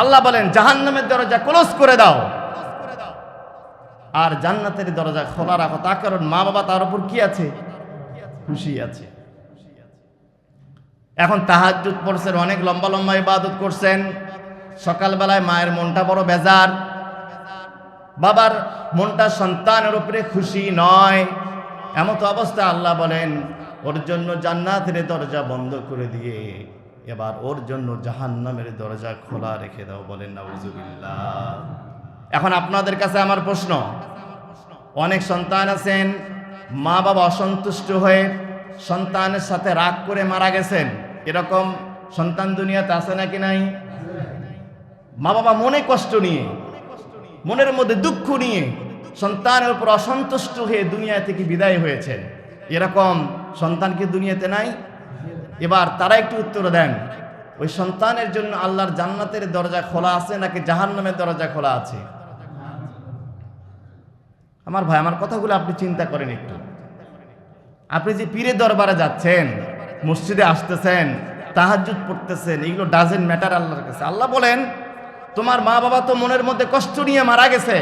আল্লাহ বলেন জাহান্নামের দরজা ক্লোজ করে দাও আর জান্নাতের দরজা খোলা রাখো। তার কারণ মা বাবা তার উপর কি আছে? খুশি আছে। এখন তাহাজ্জুদ পড়ছেন, অনেক লম্বা লম্বা ইবাদত করছেন, সকালবেলায় মায়ের মনটা বড় বেজার, বাবার মনটা সন্তানের উপরে খুশি নয়। এমত অবস্থা আল্লাহ বলেন ওর জন্য জান্নাতের দরজা বন্ধ করে দিয়ে এবার ওর জন্য জাহান্নামের দরজা খোলা রেখে দাও। বলেন নাউজুবিল্লাহ। এখন আপনাদের কাছে আমার প্রশ্ন, অনেক সন্তান আছেন মা বাবা অসন্তুষ্ট হয়ে সন্তানের সাথে রাগ করে মারা গেছেন, এরকম সন্তান দুনিয়াতে আছে নাকি নাই? মা বাবা মনে কষ্ট নিয়ে, মনের মধ্যে দুঃখ নিয়ে সন্তানের উপর অসন্তুষ্ট হয়ে দুনিয়া থেকে বিদায় হয়েছেন, এরকম সন্তান কি দুনিয়াতে নাই? এবার তারা একটু উত্তর দেন, ওই সন্তানের জন্য আল্লাহর জান্নাতের দরজা খোলা আছে নাকি জাহান্নামের দরজা খোলা আছে? আমার ভাই, আমার কথাগুলো আপনি চিন্তা করেন একটু। আপনি যে পীরের দরবারে যাচ্ছেন, মসজিদে আসতেছেন, তাহাজ্জুদ পড়তেছেন, এগুলো ডাজেন্ট ম্যাটার আল্লাহর কাছে। আল্লাহ বলেন তোমার মা বাবা তো মনের মধ্যে কষ্ট নিয়ে মারা গেছে,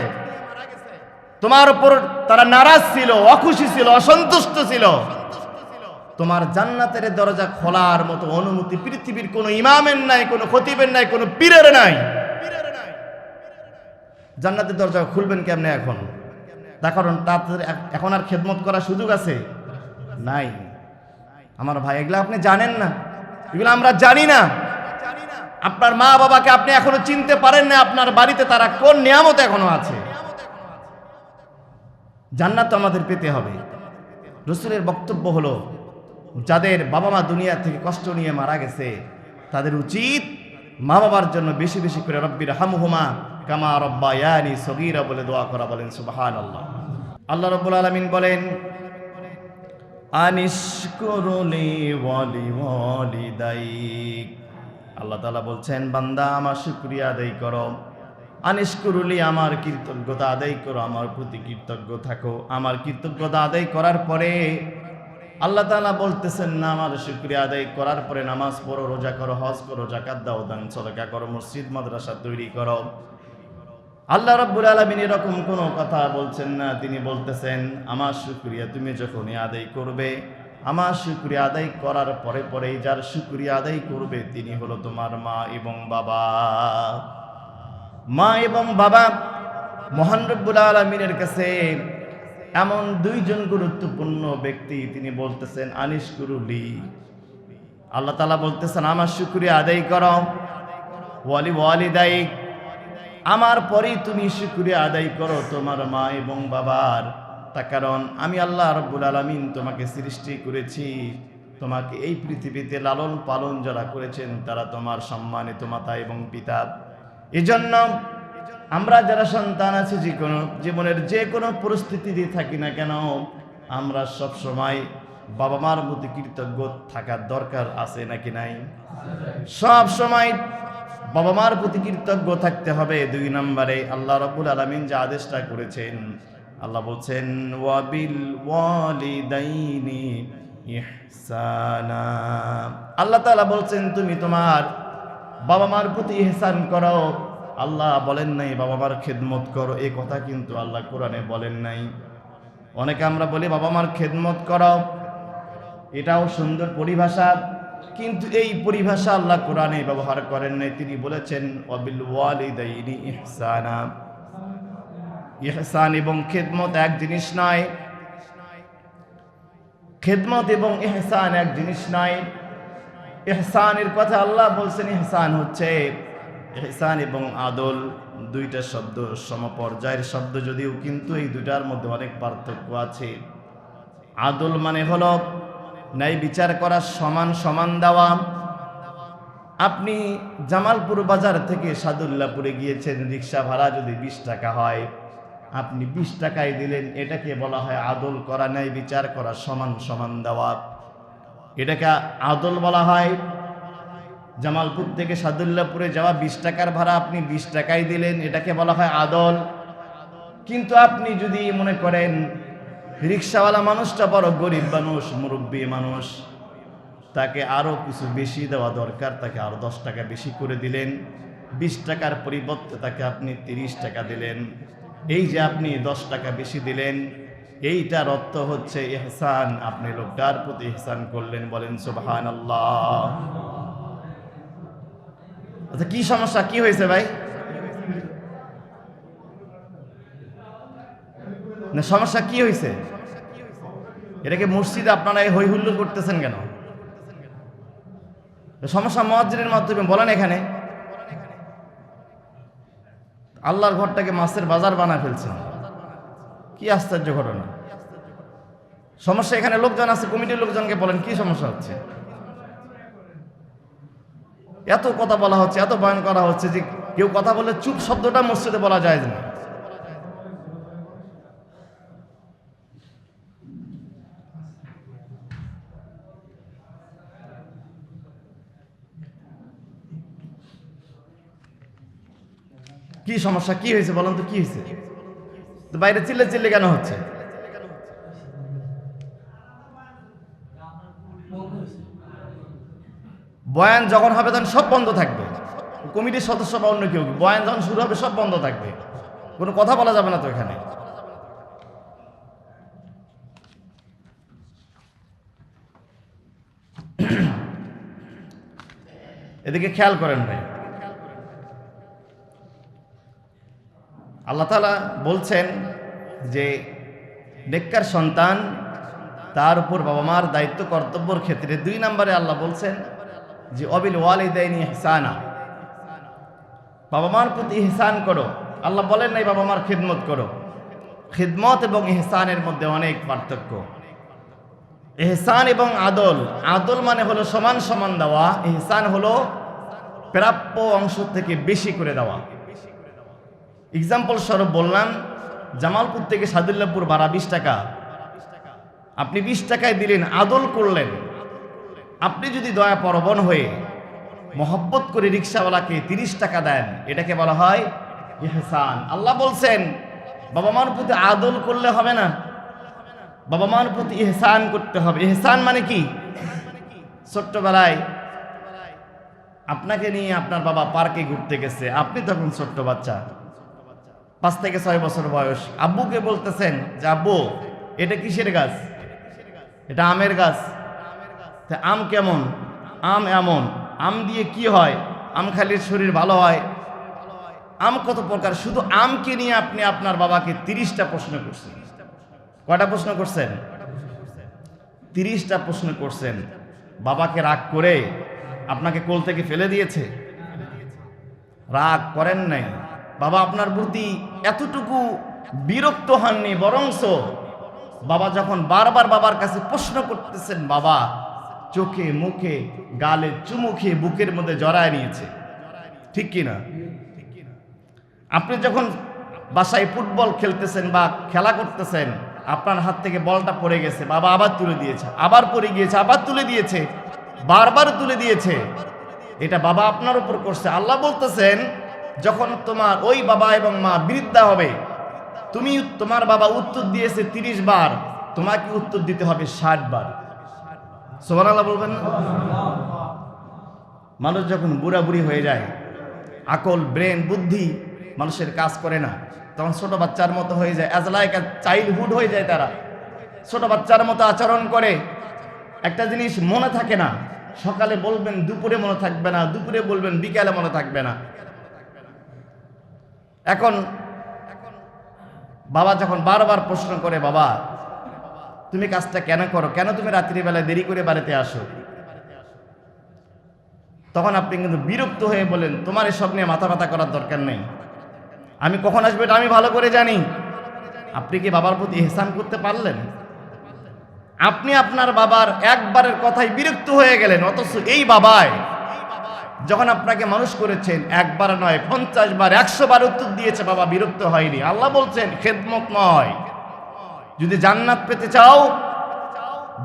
তোমার উপর তারা নারাজ ছিল, অখুশি ছিল, অসন্তুষ্ট ছিল। তোমার জান্নাতের দরজা খোলার মতো অনুমতি পৃথিবীর কোনো ইমামের নাই, কোনো খতিবের নাই, কোনো পীরের নাই। জান্নাতের দরজা খুলবেন কেমনে এখন? তার কারণ তাদের এখন আর খেদমত করার সুযোগ আছে নাই। আমার ভাই, এগুলো আপনি জানেন না, এগুলো আমরা জানি না। আপনার মা বাবাকে আপনি এখনো চিনতে পারেন না, আপনার বাড়িতে তারা কোন নিয়ামত এখনো আছে। জান্নাত তো আমাদের পেতে হবে। রাসূলের বক্তব্য হলো যাদের বাবা মা দুনিয়া থেকে কষ্ট নিয়ে মারা গেছে তাদের উচিত মা বাবার জন্য বেশি বেশি করে রব্বির হামহুমা কামা রব্বায়ানি সগীরা বলে দোয়া করা। বলেন সুবহানাল্লাহ। আল্লাহ রাব্বুল আলামিন বলেন আনিশকুরুলি ওয়ালি ওয়ালিদাইক। আল্লাহ তাআলা বলছেন বান্দা আমার শুকরিয়া আদায় করো, আনিশকুরুলি আমার কৃতজ্ঞতা আদায় করো, আমার প্রতি কৃতজ্ঞ থাকো। আমার কৃতজ্ঞতা আদায় করার পরে আল্লাহ তাআলা বলতেছেন না, আমার শুকরিয়া আদায় করার পরে নামাজ পড়ো, রোজা করো, হজ করো, যাকাত দাও, দান সদকা করো, মসজিদ মাদ্রাসা তৈরি করো। আল্লাহ রাব্বুল আলামিন এরকম কোনো কথা বলছেন না। তিনি বলতেছেন আমার শুকরিয়া তুমি যখনই আদায় করবে, আমার শুকরিয়া আদায় করার পরে পরেই যার শুকরিয়া আদায় করবে তিনি হলো তোমার মা এবং বাবা। মা এবং বাবা মহান রব্বুল আলামিনের কাছে এমন দুইজন গুরুত্বপূর্ণ ব্যক্তি। তিনি বলতেছেন আনিশকুরুলি, আল্লাহ তাআলা বলতেছেন আমার শুকরিয়া আদায় করো, ওয়ালি ওয়ালিদাইক, আমার পরেই তুমি শুকরিয়া আদায় করো তোমার মা এবং বাবার। তার কারণ আমি আল্লাহ রাব্বুল আলামিন তোমাকে সৃষ্টি করেছি, তোমাকে এই পৃথিবীতে লালন পালন যারা করেছেন তারা তোমার সম্মানিত মাতা এবং পিতা। এজন্য আমরা যারা সন্তান আছি জীবনের যে কোনো পরিস্থিতিতে থাকি না কেন, আমরা সব সময় বাবা মার প্রতি কৃতজ্ঞ থাকার দরকার আছে নাকি নাই? সব সময় বাবা মার প্রতি কৃতজ্ঞ থাকতে হবে। ২ নম্বরে আল্লাহ রাব্বুল আলামিন যে আদেশটা করেছেন, আল্লাহ বলছেন ওয়াবিল ওয়ালিদাইনি ইহসানা। আল্লাহ তাআলা বলছেন তুমি তোমার বাবা মার প্রতি ইহসান করো। আল্লাহ বলেন নাই বাবা মার খেদমত করো, এই কথা কিন্তু আল্লাহ কোরআনে বলেন নাই। অনেকে আমরা বলি বাবা মার খেদমত করো, এটাও সুন্দর পরিভাষা, কিন্তু এই পরিভাষা আল্লাহ কোরআনে ব্যবহার করেন নাই। তিনি বলেছেন ওয়াবিল ওয়ালিদাইনি ইহসানা। ইহসান এবং খেদমত এক জিনিস নয়, খেদমত এবং ইহসান এক জিনিস নয়। ইহসানের কথা আল্লাহ বলছেন, ইহসান হচ্ছে ইহসান এবং আদল দুইটা শব্দ সমপর্যায়ের শব্দ, যদিও কিন্তু এই দুইটার মধ্যে অনেক পার্থক্য আছে। আদল মানে হলো ন্যায় বিচার করা, সমান সমান দেওয়া। আপনি জামালপুর বাজার থেকে সাদুল্লাপুরে গিয়েছেন, রিক্সা ভাড়া যদি 20 টাকা হয়, আপনি 20 টাকায় দিলেন, এটাকে বলা হয় আদল করা, ন্যায় বিচার করা, সমান সমান দেওয়া, এটাকে আদল বলা হয়। জামালপুর থেকে সাদুল্লাপুরে যাওয়া 20 টাকার ভাড়া আপনি 20 টাকায় দিলেন, এটাকে বলা হয় আদল। কিন্তু আপনি যদি মনে করেন রিক্সাওয়ালা মানুষটা বড় গরিব মানুষ, মুরব্বী মানুষ, তাকে আরো কিছু বেশি দেওয়া দরকার, তাকে আরো 10 টাকা বেশি করে দিলেন, 20 টাকার পরিবর্তে তাকে আপনি 30 টাকা দিলেন, এই যে আপনি 10 টাকা বেশি দিলেন, এইটার অর্থ হচ্ছে ইহসান। আপনি লোকটার প্রতি ইহসান করলেন। বলেন সুবহানাল্লাহ। আচ্ছা, কি সমস্যা, কি হয়েছে ভাই? না, সমস্যা কি হয়েছে? এটাকে মসজিদে আপনারা হই হুল্লোড় করতেছেন কেন? সমস্যা মুয়াজ্জিনের মাধ্যমে বলেন। এখানে আল্লাহর ঘরটাকে মাছের বাজার বানায় ফেলছেন। কি আশ্চর্য ঘটনা! সমস্যা এখানে লোকজন আছে, কমিটির লোকজনকে বলেন কি সমস্যা হচ্ছে। এত কথা বলা হচ্ছে, এত বয়ান করা হচ্ছে যে কেউ কথা বলে চুপ শব্দটা মসজিদে বলা যায় না। কি সমস্যা, কি হয়েছে বলেন তো, কি হয়েছে? বাইরে চিল্লে চিল্লে কেন হচ্ছে? বয়ান যখন হবে তখন সব বন্ধ থাকবে। কমিটির সদস্য বা অন্য কেউ, বয়ান যখন শুরু হবে সব বন্ধ থাকবে, কোনো কথা বলা যাবে না তো এখানে। এদিকে খেয়াল করেন ভাই, আল্লাহ তাআলা বলছেন যে নেককার সন্তান, তার উপর বাবা মার দায়িত্ব কর্তব্যের ক্ষেত্রে 2 নম্বরে আল্লাহ বলছেন যে অবিল ওয়ালিদাইনি ইহসানা, বাবা মার প্রতি ইহসান করো। আল্লাহ বলেন নাই বাবা মার খিদমত করো। খিদমত এবং ইহসানের মধ্যে অনেক পার্থক্য। ইহসান এবং আদল, আদল মানে হলো সমান সমান দেওয়া, ইহসান হলো প্রাপ্য অংশ থেকে বেশি করে দেওয়া। এক্সাম্পল স্বরূপ বললাম, জামালপুর থেকে সাদুল্লাহপুর ভাড়া 20 টাকা, আপনি 20 টাকায় দিলেন, আদল করলেন। আপনি যদি দয়া পরবন হয়ে মহব্বত করে রিক্সাওয়ালাকে 30 টাকা দেন, এটাকে বলা হয় ইহসান। আল্লাহ বলছেন বাবা মার প্রতি আদল করলে হবে না, বাবা মার প্রতি ইহসান করতে হবে। ইহসান মানে কি? ছোট্টবেলায় আপনাকে নিয়ে আপনার বাবা পার্কে ঘুরতে গেছে, আপনি তখন ছোট্ট বাচ্চা, 5 থেকে 6 বছর বয়স। আব্বুকে বলতেছেন যে আব্বু এটা কিসের গাছ? এটা আমের গাছ। আম কেমন? আম এমন। আম দিয়ে কি হয়? আম খালি শরীর ভালো হয়। আম কত প্রকার। শুধু আমকে নিয়ে আপনি আপনার বাবাকে 30টা প্রশ্ন করছেন। কয়টা প্রশ্ন করছেন? 30টা প্রশ্ন করছেন। বাবাকে রাগ করে আপনাকে কোল থেকে ফেলে দিয়েছে? রাগ করেন নাই। বাবা আপনার প্রতি এতটুকু বিরক্ত হননি, বরংস বাবা যখন বারবার বাবার কাছে প্রশ্ন করতেছেন, বাবা চোখে মুখে গালে চুমু খেয়ে বুকের মধ্যে জড়ায় নিয়েছে। ঠিক কিনা? আপনি যখন বাসায় ফুটবল খেলতেছেন বা খেলা করতেছেন, আপনার হাত থেকে বলটা পড়ে গেছে, বাবা আবার তুলে দিয়েছে, আবার পড়ে গিয়েছে, আবার তুলে দিয়েছে, বারবার তুলে দিয়েছে। এটা বাবা আপনার উপর করছে। আল্লাহ বলতেছেন যখন তোমার ওই বাবা এবং মা বৃদ্ধা হবে, তুমি তোমার বাবা উত্তর দিয়েছে 30 বার, তোমাকে উত্তর দিতে হবে 60 বার। সুবহানাল্লাহ বলবেন না? মানুষ যখন বুড়া বুড়ি হয়ে যায়, আকল, ব্রেন, বুদ্ধি মানুষের কাজ করে না, তখন ছোট বাচ্চার মতো হয়ে যায়, অ্যাজ লাইক চাইল্ডহুড হয়ে যায়। তারা ছোট বাচ্চার মতো আচরণ করে। একটা জিনিস মনে থাকে না, সকালে বলবেন দুপুরে মনে থাকবে না, দুপুরে বলবেন বিকালে মনে থাকবে না। এখন বাবা যখন বারবার প্রশ্ন করে, বাবা তুমি কাজটা কেন করো, কেন তুমি রাত্রিবেলায় দেরি করে বাড়িতে আসো, তখন আপনি কিন্তু বিরক্ত হয়ে বলেন, তোমার এসব নিয়ে মাথা ব্যথা করার দরকার নেই, আমি কখন আসবো এটা আমি ভালো করে জানি। আপনি কি বাবার প্রতি ইহসান করতে পারলেন? আপনি আপনার বাবার একবারের কথাই বিরক্ত হয়ে গেলেন, অথচ এই বাবায় যখন আপনাকে মানুষ করেছেন একবার নয় 50 বার 100 বার উত্তর দিয়েছে, বাবা বিরক্ত হয়নি। আল্লাহ বলছেন খেদমত নয়, যদি জান্নাত পেতে চাও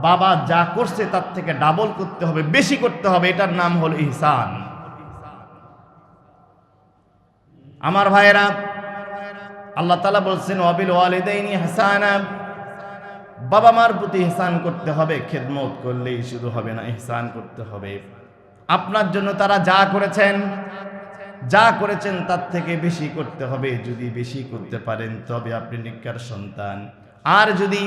বাবা যা করছে তার থেকে ডাবল করতে হবে, বেশি করতে হবে। এটার নাম হলো ইহসান। আমার ভাইয়েরা, আল্লাহ তাআলা বলছেন ওয়াবিল ওয়ালিদাইনি ইহসানা, বাবা মার প্রতি ইহসান করতে হবে। খেদমত করলেই শুধু হবে না, ইহসান করতে হবে। আপনার জন্য তারা যা করেছেন যা করেছেন তার থেকে বেশি করতে হবে। যদি বেশি করতে পারেন তবে আপনি নেককার সন্তান। আর যদি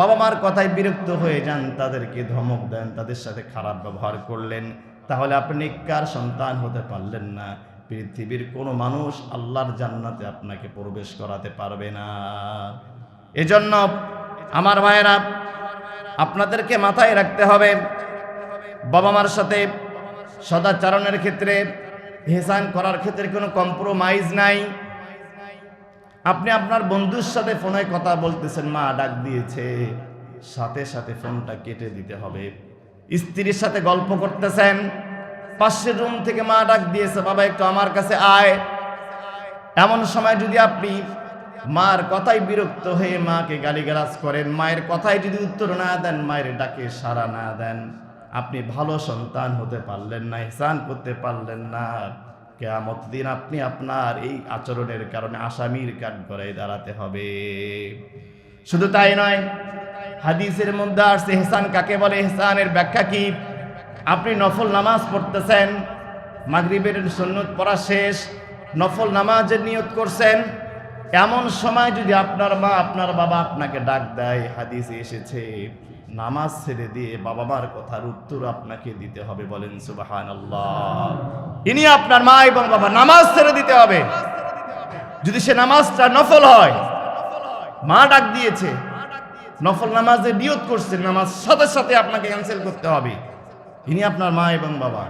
বাবা মার কথায় বিরক্ত হয়ে যান, তাদেরকে ধমক দেন, তাদের সাথে খারাপ ব্যবহার করলেন, তাহলে আপনি নেককার সন্তান হতে পারলেন না। পৃথিবীর কোনো মানুষ আল্লাহর জান্নাতে আপনাকে প্রবেশ করাতে পারবে না। এজন্য আমার ভাইয়েরা, আপনাদেরকে মাথায় রাখতে হবে, বাবা মার সাথে সদাচরণের ক্ষেত্রে, ইহসান করার ক্ষেত্রে কোনো কম্প্রোমাইজ নাই। আপনি আপনার বন্ধুর সাথে ফোনে কথা বলতেছেন, মা ডাক দিয়েছে, সাথে সাথে ফোনটা কেটে দিতে হবে। স্ত্রীর সাথে গল্প করতেছেন, পাশের রুম থেকে মা ডাক দিয়েছে, বাবা একটু আমার কাছে আয়। এমন সময় যদি আপনি মার কথায় বিরক্ত হয়ে মাকে গালিগালাজ করেন, মায়ের কথায় যদি উত্তর না দেন, মায়ের ডাকে সাড়া না দেন, আপনি ভালো সন্তান হতে পারলেন না, ইহসান করতে পারলেন না। কিয়ামত দিন আপনি আপনার এই আচরণের কারণে আসামির কাঠগড়ায় দাঁড়াতে হবে। শুধু তাই নয়, হাদিসের মধ্যে আসছে ইহসান কাকে বলে, ইহসানের ব্যাখ্যা কি। আপনি নফল নামাজ পড়তেছেন, মাগরিবের সুন্নত পড়া শেষ, নফল নামাজের নিয়ত করছেন, এমন সময় যদি আপনার মা আপনার বাবা আপনাকে ডাক দেয়, হাদিসে এসেছে নামাজ ছেড়ে দিয়ে বাবা মার কথার উত্তর আপনাকে দিতে হবে। বলেন সুবহানাল্লাহ। ইনি আপনার মা এবং বাবা, নামাজ ছেড়ে দিতে হবে। যদি সে নামাজটা নফল হয়, মা ডাক দিয়েছে, নফল নামাজে নিয়ত করছেন, নামাজ সাথে সাথে আপনাকে ক্যান্সেল করতে হবে। ইনি আপনার মা এবং বাবা।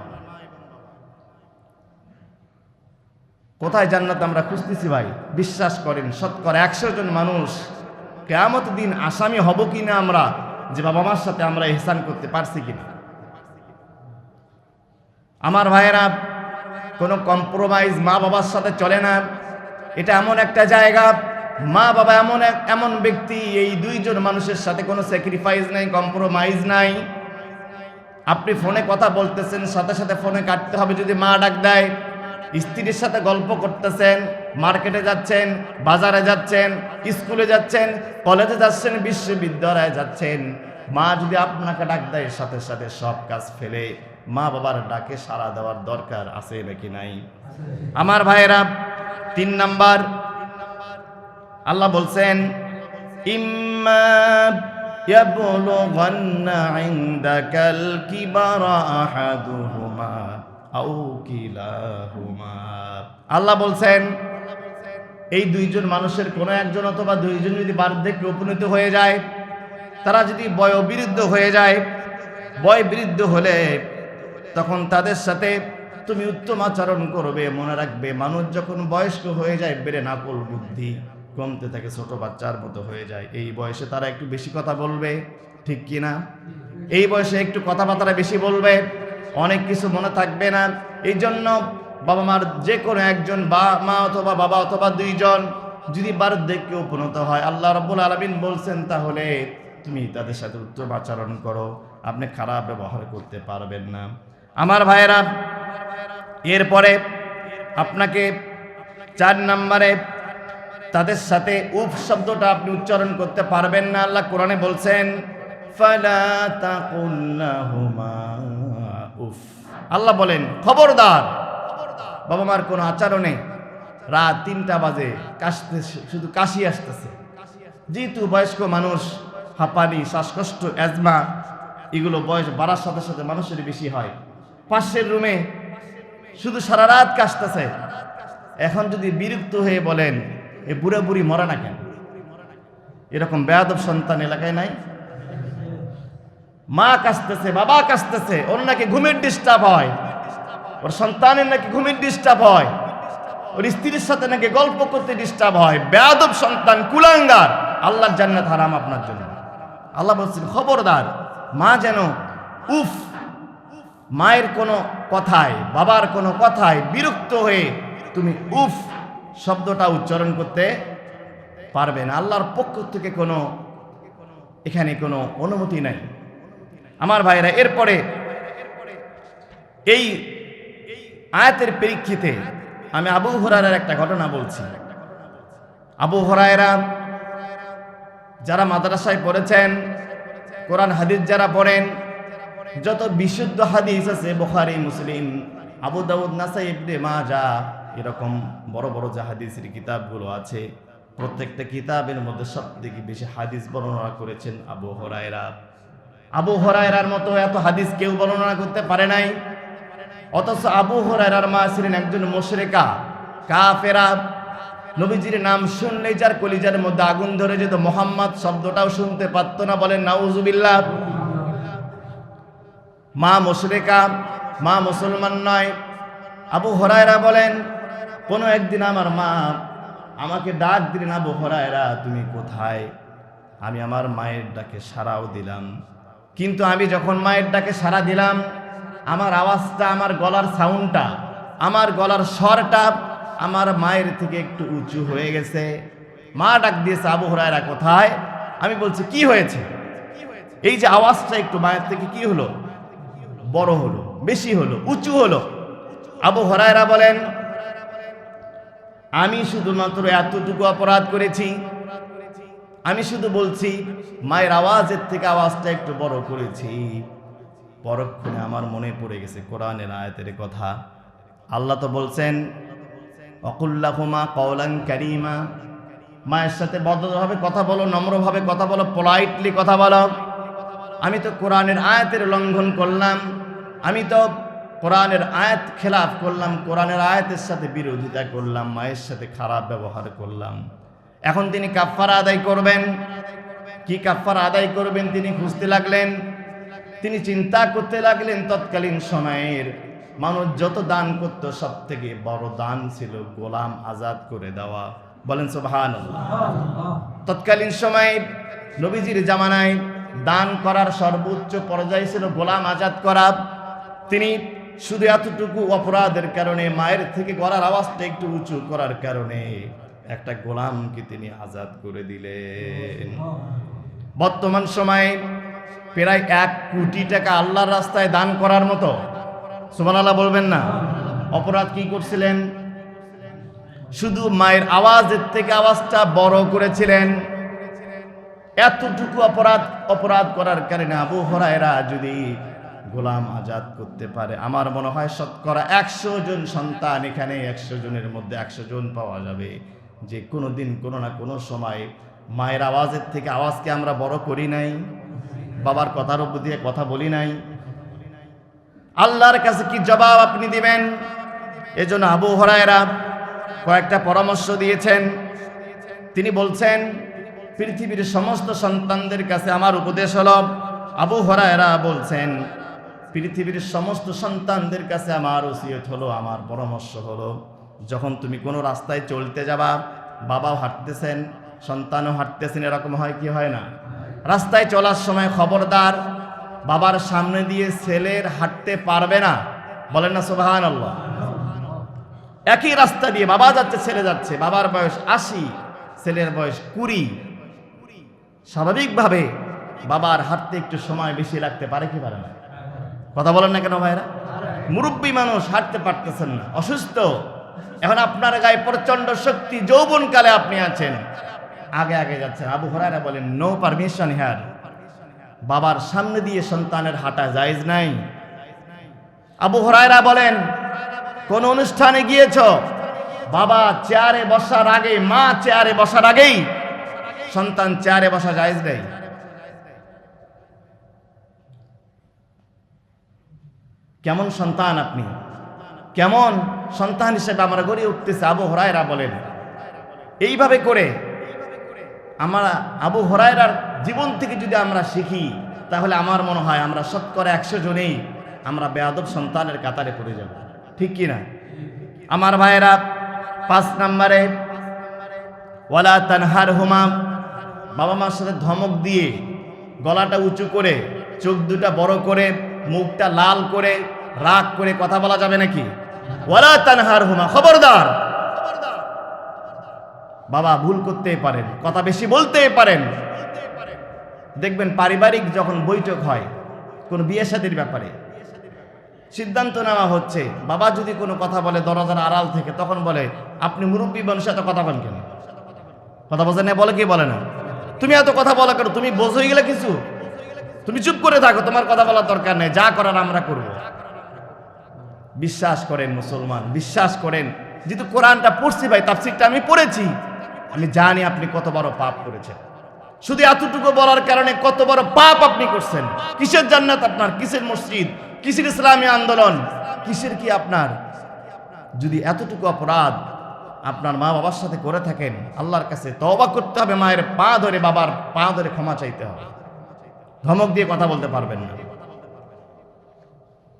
কোথায় জান্নাত আমরা খুঁজতেছি ভাই? বিশ্বাস করেন, শতকরা 100 জন মানুষ কিয়ামত দিন আসামি হব কিনা আমরা, যে বাবা মার সাথে আমরা ইহসান করতে পারছি কিনা। আমার ভাইয়েরা, কোনো কম্প্রোমাইজ মা বাবার সাথে চলে না। এটা এমন একটা জায়গা, মা বাবা এমন ব্যক্তি, এই দুইজন মানুষের সাথে কোনো স্যাক্রিফাইস নাই, কম্প্রোমাইজ নাই। আপনি ফোনে কথা বলতেছেন, সাথে সাথে ফোনে কাটতে হবে যদি মা ডাক দেয়। স্ত্রীর সাথে গল্প করতেছেন, মার্কেটে যাচ্ছেন, বাজারে যাচ্ছেন, স্কুলে যাচ্ছেন, কলেজে যাচ্ছেন, বিশ্ববিদ্যালয়ে যাচ্ছেন, মা যদি আপনাকে ডাক দেয়, সাথে সাথে সব কাজ ফেলে মা বাবার ডাকে সাড়া দেওয়ার দরকার আছে নাকি নাই? আমার ভাইয়েরা, 3 নাম্বার আল্লাহ বলছেন, ইম্মা ইয়াবলুগান্না ইনদাকাল কিবারা আহাদুহুমা আও কিলাহুমা। আল্লাহ বলছেন, এই দুইজন মানুষের কোনো একজন অথবা দুইজন যদি বার্ধক্যে উপনীত হয়ে যায়, তারা যদি বয়োবৃদ্ধ হয়ে যায়, বয়োবৃদ্ধ হলে তখন তাদের সাথে তুমি উত্তম আচরণ করবে। মনে রাখবে, মানুষ যখন বয়স্ক হয়ে যায়, ব্রেন আকল বুদ্ধি কমতে থাকে, ছোট বাচ্চার মতো হয়ে যায়। এই বয়সে তারা একটু বেশি কথা বলবে, ঠিক কিনা? এই বয়সে একটু কথাবার্তা বেশি বলবে, অনেক কিছু মনে থাকবে না। এই জন্য বাবা মার যে কোনো একজন, মা অথবা বাবা অথবা দুইজন যদি বার্ধক্যে উপনীত হয়, আল্লাহ রাব্বুল আলামিন বলছেন, তাহলে তুমি তাদের সাথে উত্তম আচরণ করো, আপনি খারাপ ব্যবহার করতে পারবেন না। আমার ভাইয়েরা, এরপরে আপনাকে 4 নম্বরে তাদের সাথে উফ শব্দটা আপনি উচ্চারণ করতে পারবেন না। আল্লাহ কোরআনে বলছেন, ফালা তাকুল লাহুমা উফ। আল্লাহ বলেন, খবরদার বাবা মার কোনো আচরণে, রাত 3টা বাজে কাশতে, শুধু কাশি আসতেছে, যেহেতু বয়স্ক মানুষ, হাঁপানি, শ্বাসকষ্ট, অ্যাজমা, এগুলো বয়স বাড়ার সাথে সাথে মানুষের বেশি হয়। পাশের রুমে শুধু সারা রাত কাশতেছে, এখন যদি বিরক্ত হয়ে বলেন, এ বুড়া বুড়ি মরা না কেন? এরকম বেয়াদব সন্তান এলাকায় নাই? মা কাশতেছে, বাবা কাশতেছে, ওর নাকি ঘুমের ডিস্টার্ব হয়, ওর সন্তানের নাকি ঘুমের ডিস্টার্ব হয়, ওর স্ত্রীর সাথে নাকি গল্প করতে ডিস্টার্ব হয়। বেয়াদব সন্তান, কুলাঙ্গার, আল্লাহর জান্নাত হারাম আপনার জন্য। আল্লাহ বলছেন, খবরদার মা যেন উফ, মায়ের কোনো কথায়, বাবার কোনো কথায় বিরক্ত হয়ে তুমি উফ শব্দটা উচ্চারণ করতে পারবে না। আল্লাহর পক্ষ থেকে এখানে কোনো অনুমতি নাই। আমার ভাইরা, এরপরে এই আয়াতের প্রেক্ষিতে আমি আবু হুরায়রার একটা ঘটনা বলছি। আবু হুরায়রা যারা মাদ্রাসায় পড়েছেন, কোরআন হাদিস যারা পড়েন, যত বিশুদ্ধ হাদিস আছে বুখারী, মুসলিম, আবু দাউদ, নাসাই, ইবনে মাজাহ, এরকম বড় বড় যে হাদিসের কিতাবগুলো আছে, প্রত্যেকটা কিতাবের মধ্যে সবথেকে বেশি হাদিস বর্ণনা করেছেন আবু হুরায়রা। আবু হুরায়রার মতো এত হাদিস কেউ বর্ণনা করতে পারে নাই। অথচ আবু হুরায়রার মা ছিলেন একজন মুশরিকা, কাফেরা। নবীজির নাম শুনলেই যার কলিজার মধ্যে আগুন ধরে যেত, মুহাম্মদ শব্দটাও শুনতে পারত না। বলেন নাউজুবিল্লাহ। মা মুশরিকা, মা মুসলমান নয়। আবু হুরায়রা বলেন, কোনো একদিন আমার মা আমাকে ডাক দিলেন, আবু হুরায়রা তুমি কোথায়? আমি আমার মায়ের ডাকে সাড়াও দিলাম, কিন্তু আমি যখন মায়ের ডাকে সাড়া দিলাম, আমার আওয়াজটা, আমার গলার সাউন্ডটা, আমার গলার স্বরটা আমার মায়ের থেকে একটু উঁচু হয়ে গেছে। মা ডাক দিয়েছে, আবু হুরায়রা কোথায়? আমি বলছি কি হয়েছে? এই যে আওয়াজটা একটু মায়ের থেকে কি হলো? বড় হলো, বেশি হলো, উঁচু হলো। আবু হুরায়রা বলেন, আমি শুধুমাত্র এতটুকু অপরাধ করেছি, আমি শুধু বলছি মায়ের আওয়াজের থেকে আওয়াজটা একটু বড় করেছি। পরক্ষণে আমার মনে পড়ে গেছে কোরআনের আয়াতের কথা। আল্লাহ তো বলছেন, অকুল্লাহুমা কওলান কারীমা, মায়ের সাথে ভদ্রভাবে কথা বলো, নম্রভাবে কথা বলো, পোলাইটলি কথা বলো। আমি তো কোরআনের আয়াতের লঙ্ঘন করলাম, আমি তো কোরআনের আয়াত খেলাফ করলাম, কোরআনের আয়াতের সাথে বিরোধিতা করলাম, মায়ের সাথে খারাপ ব্যবহার করলাম। এখন তিনি কাফারা আদায় করবেন। কি কাফারা আদায় করবেন তিনি খুঁজতে লাগলেন, তিনি চিন্তা করতে লাগলেন। তৎকালীন সময়ের মানুষ যত দান করত, সব থেকে বড় দান ছিল গোলাম আজাদ করে দেওয়া। বলেন সুবহানাল্লাহ। তৎকালীন সময়ে নবীজির জামানায় দান করার সর্বোচ্চ পর্যায় ছিল গোলাম আজাদ করা। তিনি শুধু এতটুকু অপরাধের কারণে, মায়ের থেকে গলার আওয়াজটা একটু উঁচু করার কারণে একটা গোলামকে তিনি আজাদ করে দিলেন। বর্তমান সময়ে প্রায় 1 কোটি টাকা আল্লাহর রাস্তায় দান করার মতো, সুবহানাল্লাহ বলবেন না, অপরাধ কি করছিলেন? শুধু মায়ের আওয়াজের থেকে আওয়াজটা বড় করেছিলেন। এতটুকু অপরাধ করার কারণে আবু হুরায়রা যদি গোলাম আজাদ করতে পারে, আমার মনে হয় শতকরা 100 জন সন্তান, এখানে 100 জনের মধ্যে 100 জন পাওয়া যাবে যে কোনো দিন কোনো না কোনো সময় মায়ের আওয়াজের থেকে আওয়াজকে আমরা বড় করি নাই, বাবার কথার উপর দিয়ে কথা বলি নাই। আল্লাহর কাছে কি জবাব আপনি দিবেন? এজন্য আবু হুরায়রা কয়েকটা পরামর্শ দিয়েছেন। তিনি বলছেন, পৃথিবীর সমস্ত সন্তানদের কাছে আমার উপদেশ হলো, আবু হুরায়রা বলছেন, পৃথিবীর সমস্ত সন্তানদের কাছে আমার ওসিয়ত হলো, আমার পরামর্শ হলো, যখন তুমি কোনো রাস্তায় চলতে যাবা, বাবাও হাঁটতেছেন, সন্তানও হাঁটতেছেন, এরকম হয় কি হয় না? রাস্তায় চলার সময় খবরদার, বাবার সামনে দিয়ে ছেলের হাঁটতে পারবে না। বলেন না সুবহানাল্লাহ। একই রাস্তা দিয়ে বাবা যাচ্ছে, ছেলে যাচ্ছে, বাবার বয়স 80, ছেলের বয়স 20। স্বাভাবিকভাবে বাবার হাঁটতে একটু সময় বেশি লাগতে পারে কি পারে না? কথা বলেন না কেন ভাইরা? মুরব্বী মানুষ হাঁটতে পারতেছেন না, অসুস্থ। এখন আপনার গায়ে প্রচন্ড শক্তি, যৌবনকালে আপনি আছেন, আগে আগে যাচ্ছেন। আবু হুরায়রা বলেন, নো পারমিশন হিয়ার। বাবার সামনে দিয়ে সন্তানের হাঁটা জায়েজ নাই। আবু হুরায়রা বলেন, কোন অনুষ্ঠানে গিয়েছ, বাবা চেয়ারে বসার আগে, মা চেয়ারে বসার আগেই সন্তান চেয়ারে বসা জায়েজ নেই। কেমন সন্তান আপনি? কেমন সন্তান হিসেবে আমরা গড়ে উঠতেছে? আবু হুরায়রা বলেন, এইভাবে করে আমরা আবু হুরায়রার জীবন থেকে যদি আমরা শিখি, তাহলে আমার মনে হয় আমরা শতকরা 100 জনেই আমরা বেয়াদব সন্তানের কাতারে পড়ে যাব। ঠিক কি না আমার ভাইয়েরা? 5 নম্বরে, ওয়ালা তানহারহুমা, বাবা মার সাথে ধমক দিয়ে, গলাটা উঁচু করে, চোখ দুটা বড় করে, মুখটা লাল করে, রাগ করে কথা বলা যাবে নাকি? ওয়ালা তানহারহুমা, খবরদার। বাবা ভুল করতেই পারেন, কথা বেশি বলতেই পারেন। দেখবেন পারিবারিক যখন বৈঠক হয় কোন বিয়ে শাদীর ব্যাপারে, সিদ্ধান্ত নেওয়া হচ্ছে, বাবা যদি কোনো কথা বলে দরজার আড়াল থেকে, তখন বলে, আপনি মুরব্বী মানুষের সাথে কথা বলেন কেন? কথা বোঝেন না? বলে কি বলে না? তুমি এত কথা বলা কেন? তুমি বোঝ হয়ে গেলে কিছু? তুমি চুপ করে থাকো, তোমার কথা বলার দরকার নেই, যা করার আমরা করব। বিশ্বাস করেন মুসলমান, বিশ্বাস করেন। যেহেতু কোরআনটা পড়ছি ভাই, তাফসীরটা আমি পড়েছি, আমি জানি আপনি কত বড় পাপ করেছেন। শুধু এতটুকু বলার কারণে কত বড় পাপ আপনি করছেন। কিসের জান্নাত আপনার, কিসের মসজিদ, কিসের ইসলামী আন্দোলন, কিসের কি আপনার? যদি এতটুকু অপরাধ আপনার মা বাবার সাথে করে থাকেন, আল্লাহর কাছে তওবা করতে হবে, মায়ের পা ধরে, বাবার পা ধরে ক্ষমা চাইতে হবে। ধমক দিয়ে কথা বলতে পারবেন না।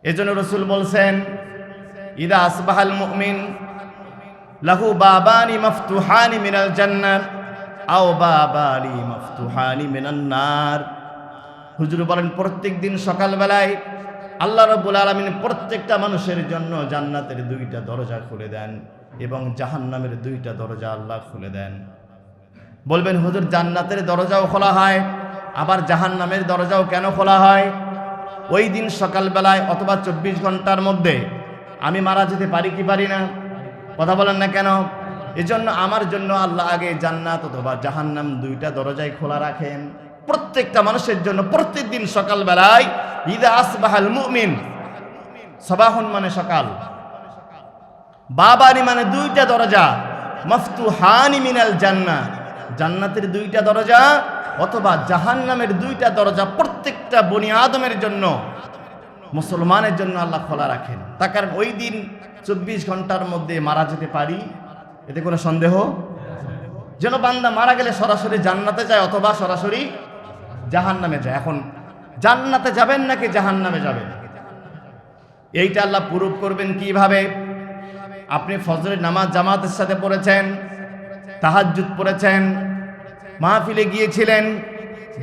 এজন্য রাসূল বলছেন, ইদা আসবাহাল মুমিন লাহু বাবানি মাফতুহানি মিনাল জান্নাহ আও বাবানি মাফতুহানি মিনান নার। হুজুর বলেন, প্রত্যেক দিন সকালবেলায় আল্লাহ রাব্বুল আলামিন প্রত্যেকটা মানুষের জন্য জান্নাতের দুইটা দরজা খুলে দেন এবং জাহান্নামের দুইটা দরজা আল্লাহ খুলে দেন। বলবেন, হুজুর জান্নাতের দরজাও খোলা হয়, আবার জাহান্নামের দরজাও কেন খোলা হয়? ওই দিন সকালবেলায় অথবা 24 ঘন্টার মধ্যে আমি মারা যেতে পারি কি পারি না? কথা বলেন না কেন? এজন্য আমার জন্য আল্লাহ আগে জান্নাত অথবা জাহান্নাম দুইটা দরজাই খোলা রাখেন প্রত্যেকটা মানুষের জন্য। প্রত্যেক দিন সকালবেলায় ইদা আসবাহাল মুমিন, সবাহুন মানে সকাল, বাবানি মানে দুইটা দরজা, মাফতুহানি মিনাল জান্নাহ জান্নাতের দুইটা দরজা অথবা জাহান্নামের দুইটা দরজা প্রত্যেকটা বনি আদমের জন্য, মুসলমানের জন্য আল্লাহ খোলা রাখেন। তার কারণ ওই দিন 24 ঘন্টার মধ্যে মারা যেতে পারি, এতে কোনো সন্দেহ? যেন বান্দা মারা গেলে সরাসরি জান্নাতে যায় অথবা সরাসরি জাহান্নামে যায়। এখন জান্নাতে যাবেন নাকি জাহান্নামে যাবেন, এইটা আল্লাহ প্রুফ করবেন কিভাবে? আপনি ফজরের নামাজ জামাতের সাথে পড়েছেন, তাহাজ্জুদ পড়েছেন, মাহফিলে গিয়েছিলেন,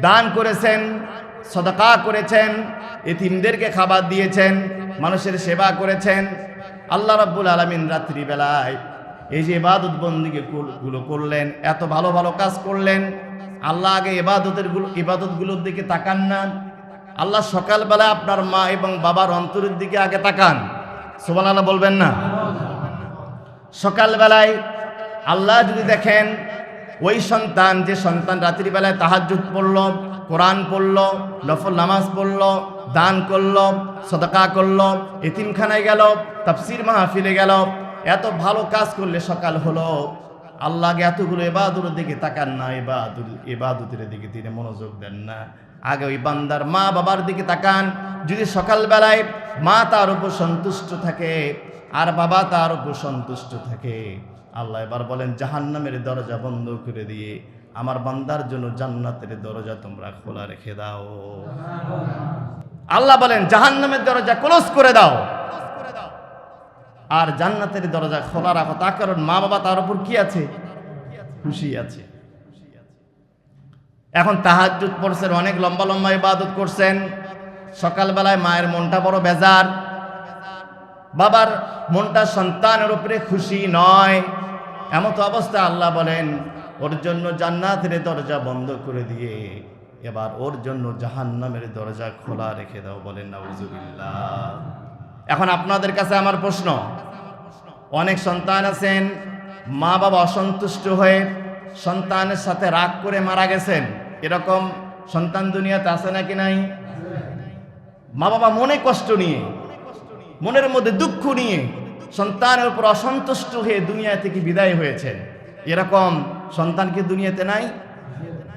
দান করেছেন, সদকা করেছেন, এতিমদেরকে খাবার দিয়েছেন, মানুষের সেবা করেছেন। আল্লাহ রাব্বুল আলামিন রাত্রিবেলায় এই যে ইবাদত বন্দেগী গুলো করলেন, এত ভালো ভালো কাজ করলেন, আল্লাহ আগে ইবাদতগুলোর দিকে তাকান না? আল্লাহ সকালবেলা আপনার মা এবং বাবার অন্তরের দিকে আগে তাকান। সুবহানাল্লাহ বলবেন না? সকালবেলায় আল্লাহ যদি দেখেন ওই সন্তান, যে সন্তান রাত্রিবেলায় তাহাজ্জুদ পড়ল, কোরআন পড়ল, নফল নামাজ পড়ল, দান করল, সদকা করল, এতিমখানায় গেল, তাফসীর মাহফিলে গেল, এত ভালো কাজ করলে সকাল হলো, আল্লাহকে এতগুলো ইবাদতের দিকে তাকান না, ইবাদতের দিকে তিনি মনোযোগ দেন না। আগে ওই বান্দার মা বাবার দিকে তাকান। যদি সকালবেলায় মা তার উপর সন্তুষ্ট থাকে আর বাবা তার উপর সন্তুষ্ট থাকে, আল্লাহ এবার বলেন জাহান্নামের দরজা বন্ধ করে দিয়ে আমার বান্দার জন্য জান্নাতের দরজা তোমরা খোলা রেখে দাও। আল্লাহ বলেন জাহান্নামের দরজা ক্লোজ করে দাও আর জান্নাতের দরজা খোলা রাখো। তার কারণ মা বাবা তার উপর কি আছে? খুশি আছে। এখন তাহাজ্জুদ পড়ছেন, অনেক লম্বা লম্বা ইবাদত করছেন, সকালবেলায় মায়ের মনটা বড় বেজার, বাবার মনটা সন্তানের উপরে খুশি নয়, এমতো অবস্থা আল্লাহ বলেন ওর জন্য জান্নাতের দরজা বন্ধ করে দিয়ে এবার ওর জন্য জাহান্নামের দরজা খোলা রেখে দাও। বলেন নাউজুবিল্লাহ। এখন আপনাদের কাছে আমার প্রশ্ন, অনেক সন্তান আছেন মা বাবা অসন্তুষ্ট হয়ে সন্তানের সাথে রাগ করে মারা গেছেন, এরকম সন্তান দুনিয়াতে আছে নাকি নাই? মা বাবা মনে কষ্ট নিয়ে, মনের মধ্যে দুঃখ নিয়ে সন্তানের উপর অসন্তুষ্ট হয়ে দুনিয়া থেকে বিদায় হয়েছে, এরকম সন্তান কি দুনিয়াতে নাই?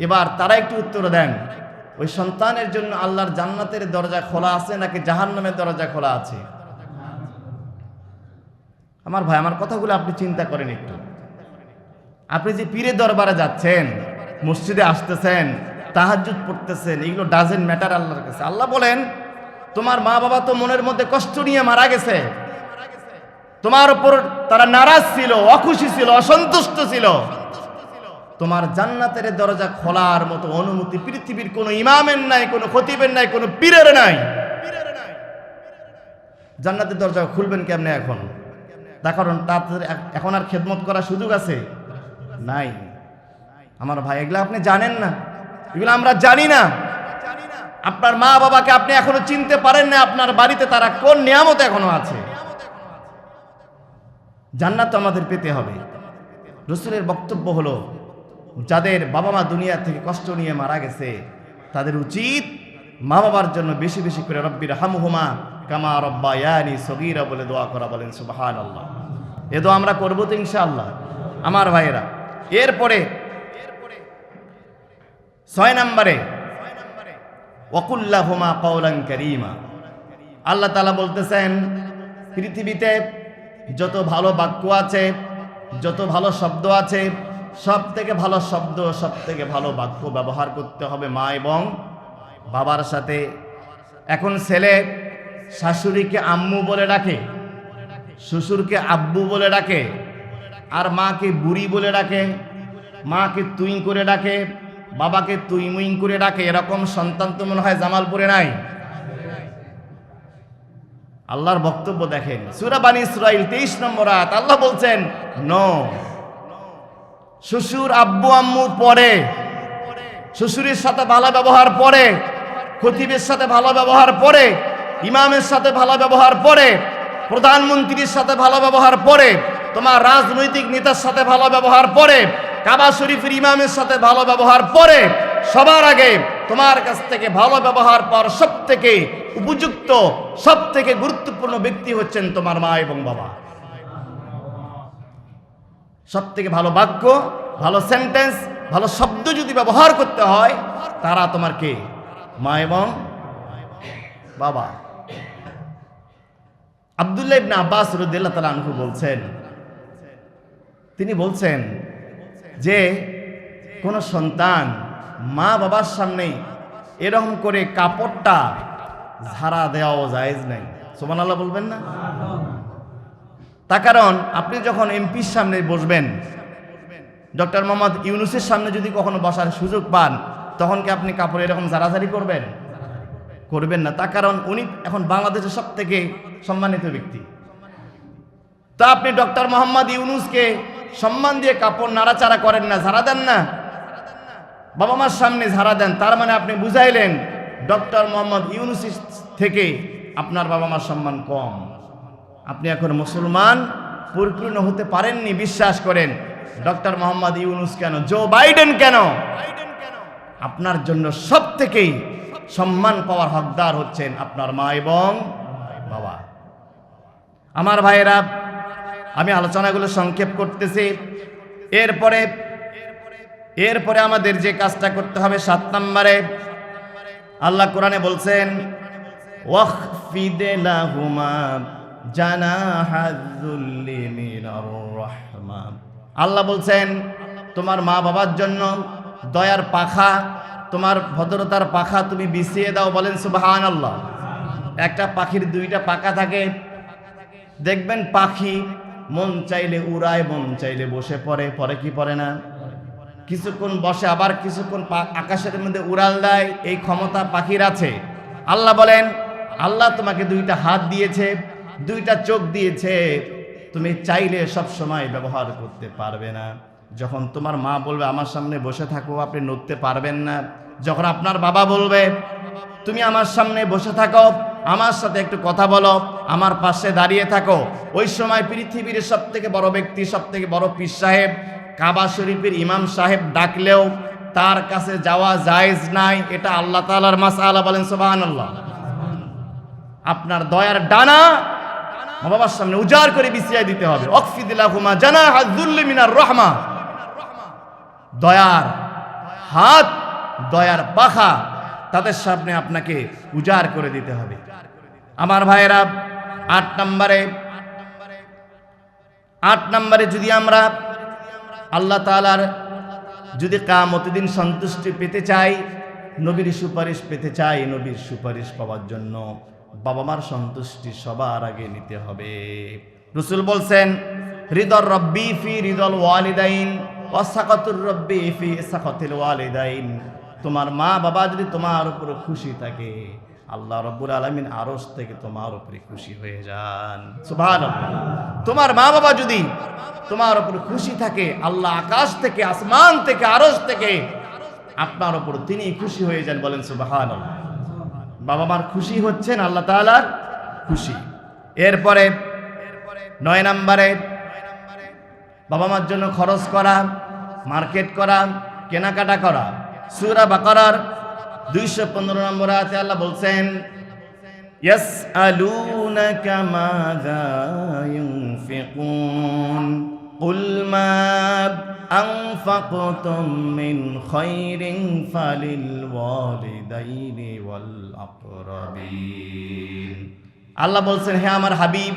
এবার তারা একটু উত্তর দেন, ওই সন্তানের জন্য আল্লাহর জান্নাতের দরজা খোলা আছে নাকি জাহান্নামের দরজা খোলা আছে? আমার ভাই, আমার কথাগুলো আপনি চিন্তা করেন একটু। আপনি যে পীরের দরবারে যাচ্ছেন, মসজিদে আসতেছেন, তাহাজ্জুদ পড়তেছেন, এগুলো ডাজেন্ট ম্যাটার আল্লাহর কাছে। আল্লাহ বলেন তোমার মা বাবা তো মনের মধ্যে কষ্ট নিয়ে মারা গেছে, তোমার উপর তারা নারাজ ছিল, অখুশি ছিল, অসন্তুষ্ট ছিল, তোমার জান্নাতের দরজা খোলার মতো অনুমতি পৃথিবীর কোনো ইমামের নাই, কোনো খতিবের নাই, কোনো পীরের নাই। জান্নাতের দরজা খুলবেন কেমনে এখন? তার কারণ তাদের এখন আর খেদমত করার সুযোগ আছে নাই। আমার ভাই, এগুলো আপনি জানেন না, এগুলো আমরা জানি না। আপনার মা বাবাকে আপনি এখনো চিনতে পারেন না, আপনার বাড়িতে তারা কোন নিয়ামত এখনো আছে। জান্নাত আমাদের পেতে হবে। রাসূলের বক্তব্য হলো যাদের বাবা মা দুনিয়া থেকে কষ্ট নিয়ে মারা গেছে তাদের উচিত মা বাবার জন্য বেশি বেশি করে রব্বির হামহুমা কামা রব্বায়ানি সগীরা বলে দোয়া করা, বলেন সুবহানাল্লাহ। এ দোয়া আমরা করবো তো ইনশাআল্লাহ আমার ভাইয়েরা। এরপরে 6 নম্বরে ওয়াকুল্লাহুমা কাওলান কারীমা। আল্লাহ তাআলা বলতেছেন পৃথিবীতে যত ভালো বাক্য আছে, যত ভালো শব্দ আছে, সব থেকে ভালো শব্দ, সব থেকে ভালো বাক্য ব্যবহার করতে হবে মা এবং বাবার সাথে। এখন ছেলে শাশুড়িকে আম্মু বলে ডাকে, শ্বশুরকে আব্বু বলে ডাকে, আর মাকে বুড়ি বলে ডাকে, মাকে তুই করে ডাকে, বাবাকে তুই মুই করে ডাকে। এরকম সন্তান তো মনে হয় জামালপুরে নাই। আল্লাহর বক্তব্য দেখেন, সূরা বানী ইসরাঈল 23 নম্বর আয়াত। আল্লাহ বলছেন নো, শ্বশুর আব্বু আম্মু পরে, শ্বশুরের সাথে ভালো ব্যবহার পরে, খতিবের সাথে ভালো ব্যবহার পরে, ইমামের সাথে ভালো ব্যবহার পরে, প্রধানমন্ত্রীর সাথে ভালো ব্যবহার পরে, তোমার রাজনৈতিক নেতার সাথে ভালো ব্যবহার পরে, কাবা শরীফের ইমামের সাথে ভালো ব্যবহার পরে, সবার আগে তোমার কাছ থেকে ভালো ব্যবহার পর সব থেকে উপযুক্ত, সব থেকে গুরুত্বপূর্ণ ব্যক্তি হচ্ছেন তোমার মা এবং বাবা। সব থেকে ভালো বাক্য, ভালো সেন্টেন্স, ভালো শব্দ যদি ব্যবহার করতে হয়, তারা তোমার কে? মা এবং বাবা। আব্দুল্লাহ ইবনে আব্বাস রাদিয়াল্লাহু তাআলা আনহু বলছেন, তিনি বলছেন যে কোন সন্তান মা বাবার সামনে এরকম করে কাপড়টা ঝাড়া দেওয়াও জায়েজ নাই। সুবহানাল্লাহ বলবেন না? তার কারণ আপনি যখন এমপির সামনে বসবেন, ডক্টর মোহাম্মদ ইউনূসের সামনে যদি কখনো বসার সুযোগ পান, তখন কি আপনি কাপড় এরকম ঝাড়াঝাড়ি করবেন? করবেন না। তার কারণ উনি এখন বাংলাদেশের সব থেকে সম্মানিত ব্যক্তি। তা আপনি ডক্টর মোহাম্মদ ইউনূসকে সম্মান দিয়ে কাপড় নাড়াচাড়া করেন না, ঝাড়া দেন না, বাবা মার সামনে ঝাড়া দেন, তার মানে আপনি বুঝাইলেন ডক্টর মোহাম্মদ ইউনূস থেকে আপনার বাবা মার সম্মান কম। আপনি এখন মুসলমান পরিপূর্ণ হতে পারেননি। বিশ্বাস করেন, ডক্টর মোহাম্মদ ইউনূস কেন, জো বাইডেন কেন, আপনার জন্য সব থেকেই সম্মান পাওয়ার হকদার হচ্ছেন আপনার মা এবং বাবা। আমার ভাইয়েরা, আমি আলোচনাগুলো সংক্ষেপ করতেছি। এরপরে আমাদের যে কাজটা করতে হবে 7 নম্বরে, আল্লাহ কোরআনে বলছেন ওয়াখফিদ লাহুমা জানাহাযুল্লি মিনার রাহমা। আল্লাহ বলছেন তোমার মা বাবার জন্য দয়ার পাখা, তোমার ভদ্রতার পাখা তুমি বিছিয়ে দাও। বলেন সুবহানাল্লাহ। একটা পাখির 2টা পাখা থাকে, দেখবেন পাখি মন চাইলে উড়ায়, মন চাইলে বসে পড়ে, পরে কি পড়ে না, কিছুক্ষণ বসে আবার কিছুক্ষণ আকাশের মধ্যে উড়াল দেয়। এই ক্ষমতা পাখির আছে। আল্লাহ বলেন আল্লাহ তোমাকে 2টা হাত দিয়েছে, 2টা চোখ দিয়েছে, তুমি চাইলে সব সময় ব্যবহার করতে পারবে না। যখন তোমার মা বলবে আমার সামনে বসে থাকো, আপনি নড়তে পারবেন না। যখন আপনার বাবা বলবে তুমি আমার সামনে বসে থাকো, আমার সাথে একটু কথা বলো, আমার পাশে দাঁড়িয়ে থাকো, ওই সময় পৃথিবীর সব থেকে বড় ব্যক্তি, সব থেকে বড় পীর সাহেব, কাবা শরীফের ইমাম সাহেব ডাকলেও তার কাছে যাওয়া জায়েজ নাই। এটা আল্লাহ তাআলার মাসআলা। বলেন সুবহানাল্লাহ। আপনার দয়ার ডানা মা বাবার সামনে উজাড় করে বিছিয়ে দিতে হবে। ওয়াখফিদ লাহুমা জানাহাযুল্লি মিনার রাহমা। দয়ার হাত, দয়ার পাখা তাদের সামনে আপনাকে উজাড় করে দিতে হবে। আমার ভাইয়েরা, 8 নম্বরে যদি আমরা আল্লাহ তাআলার যদি কিয়ামতের দিন সন্তুষ্টি পেতে চাই, নবীর সুপারিশ পেতে চাই, নবীর সুপারিশ পাওয়ার জন্য বাবা মার সন্তুষ্টি সবার আগে নিতে হবে। রাসূল বলছেন রিদর রব্বি ফি রিদল ওয়ালিদাইন ওয়া সাকাতুর রব্বি ফি সাকাতিল ওয়ালিদাইন। তোমার মা বাবা যদি তোমার উপর খুশি থাকে, আল্লাহ রাব্বুল আলামিন আরশ থেকে তোমার উপরে খুশি হয়ে যান। সুবহানাল্লাহ। তোমার মা বাবা যদি তোমার উপর খুশি থাকে, আল্লাহ আকাশ থেকে, আসমান থেকে, আরশ থেকে আপনার উপর তিনি খুশি হয়ে যান। বলেন সুবহানাল্লাহ। বাবা মার খুশি হচ্ছেন আল্লাহ তাআলার খুশি। এরপরে 9 নম্বরে বাবা মার জন্য খরচ করা, মার্কেট করা, কেনাকাটা করা। সূরা বাকারার 215 নম্বর আয়াতে আল্লাহ বলছেন ইয়াসআলুনাকা মাযা ইউনফিকুন কুল মা আনফাকতুম মিন খায়রিন ফালিল ওয়ালিদাইনি ওয়াল আকরাবিন। আল্লাহ বলছেন, হে আমার হাবিব,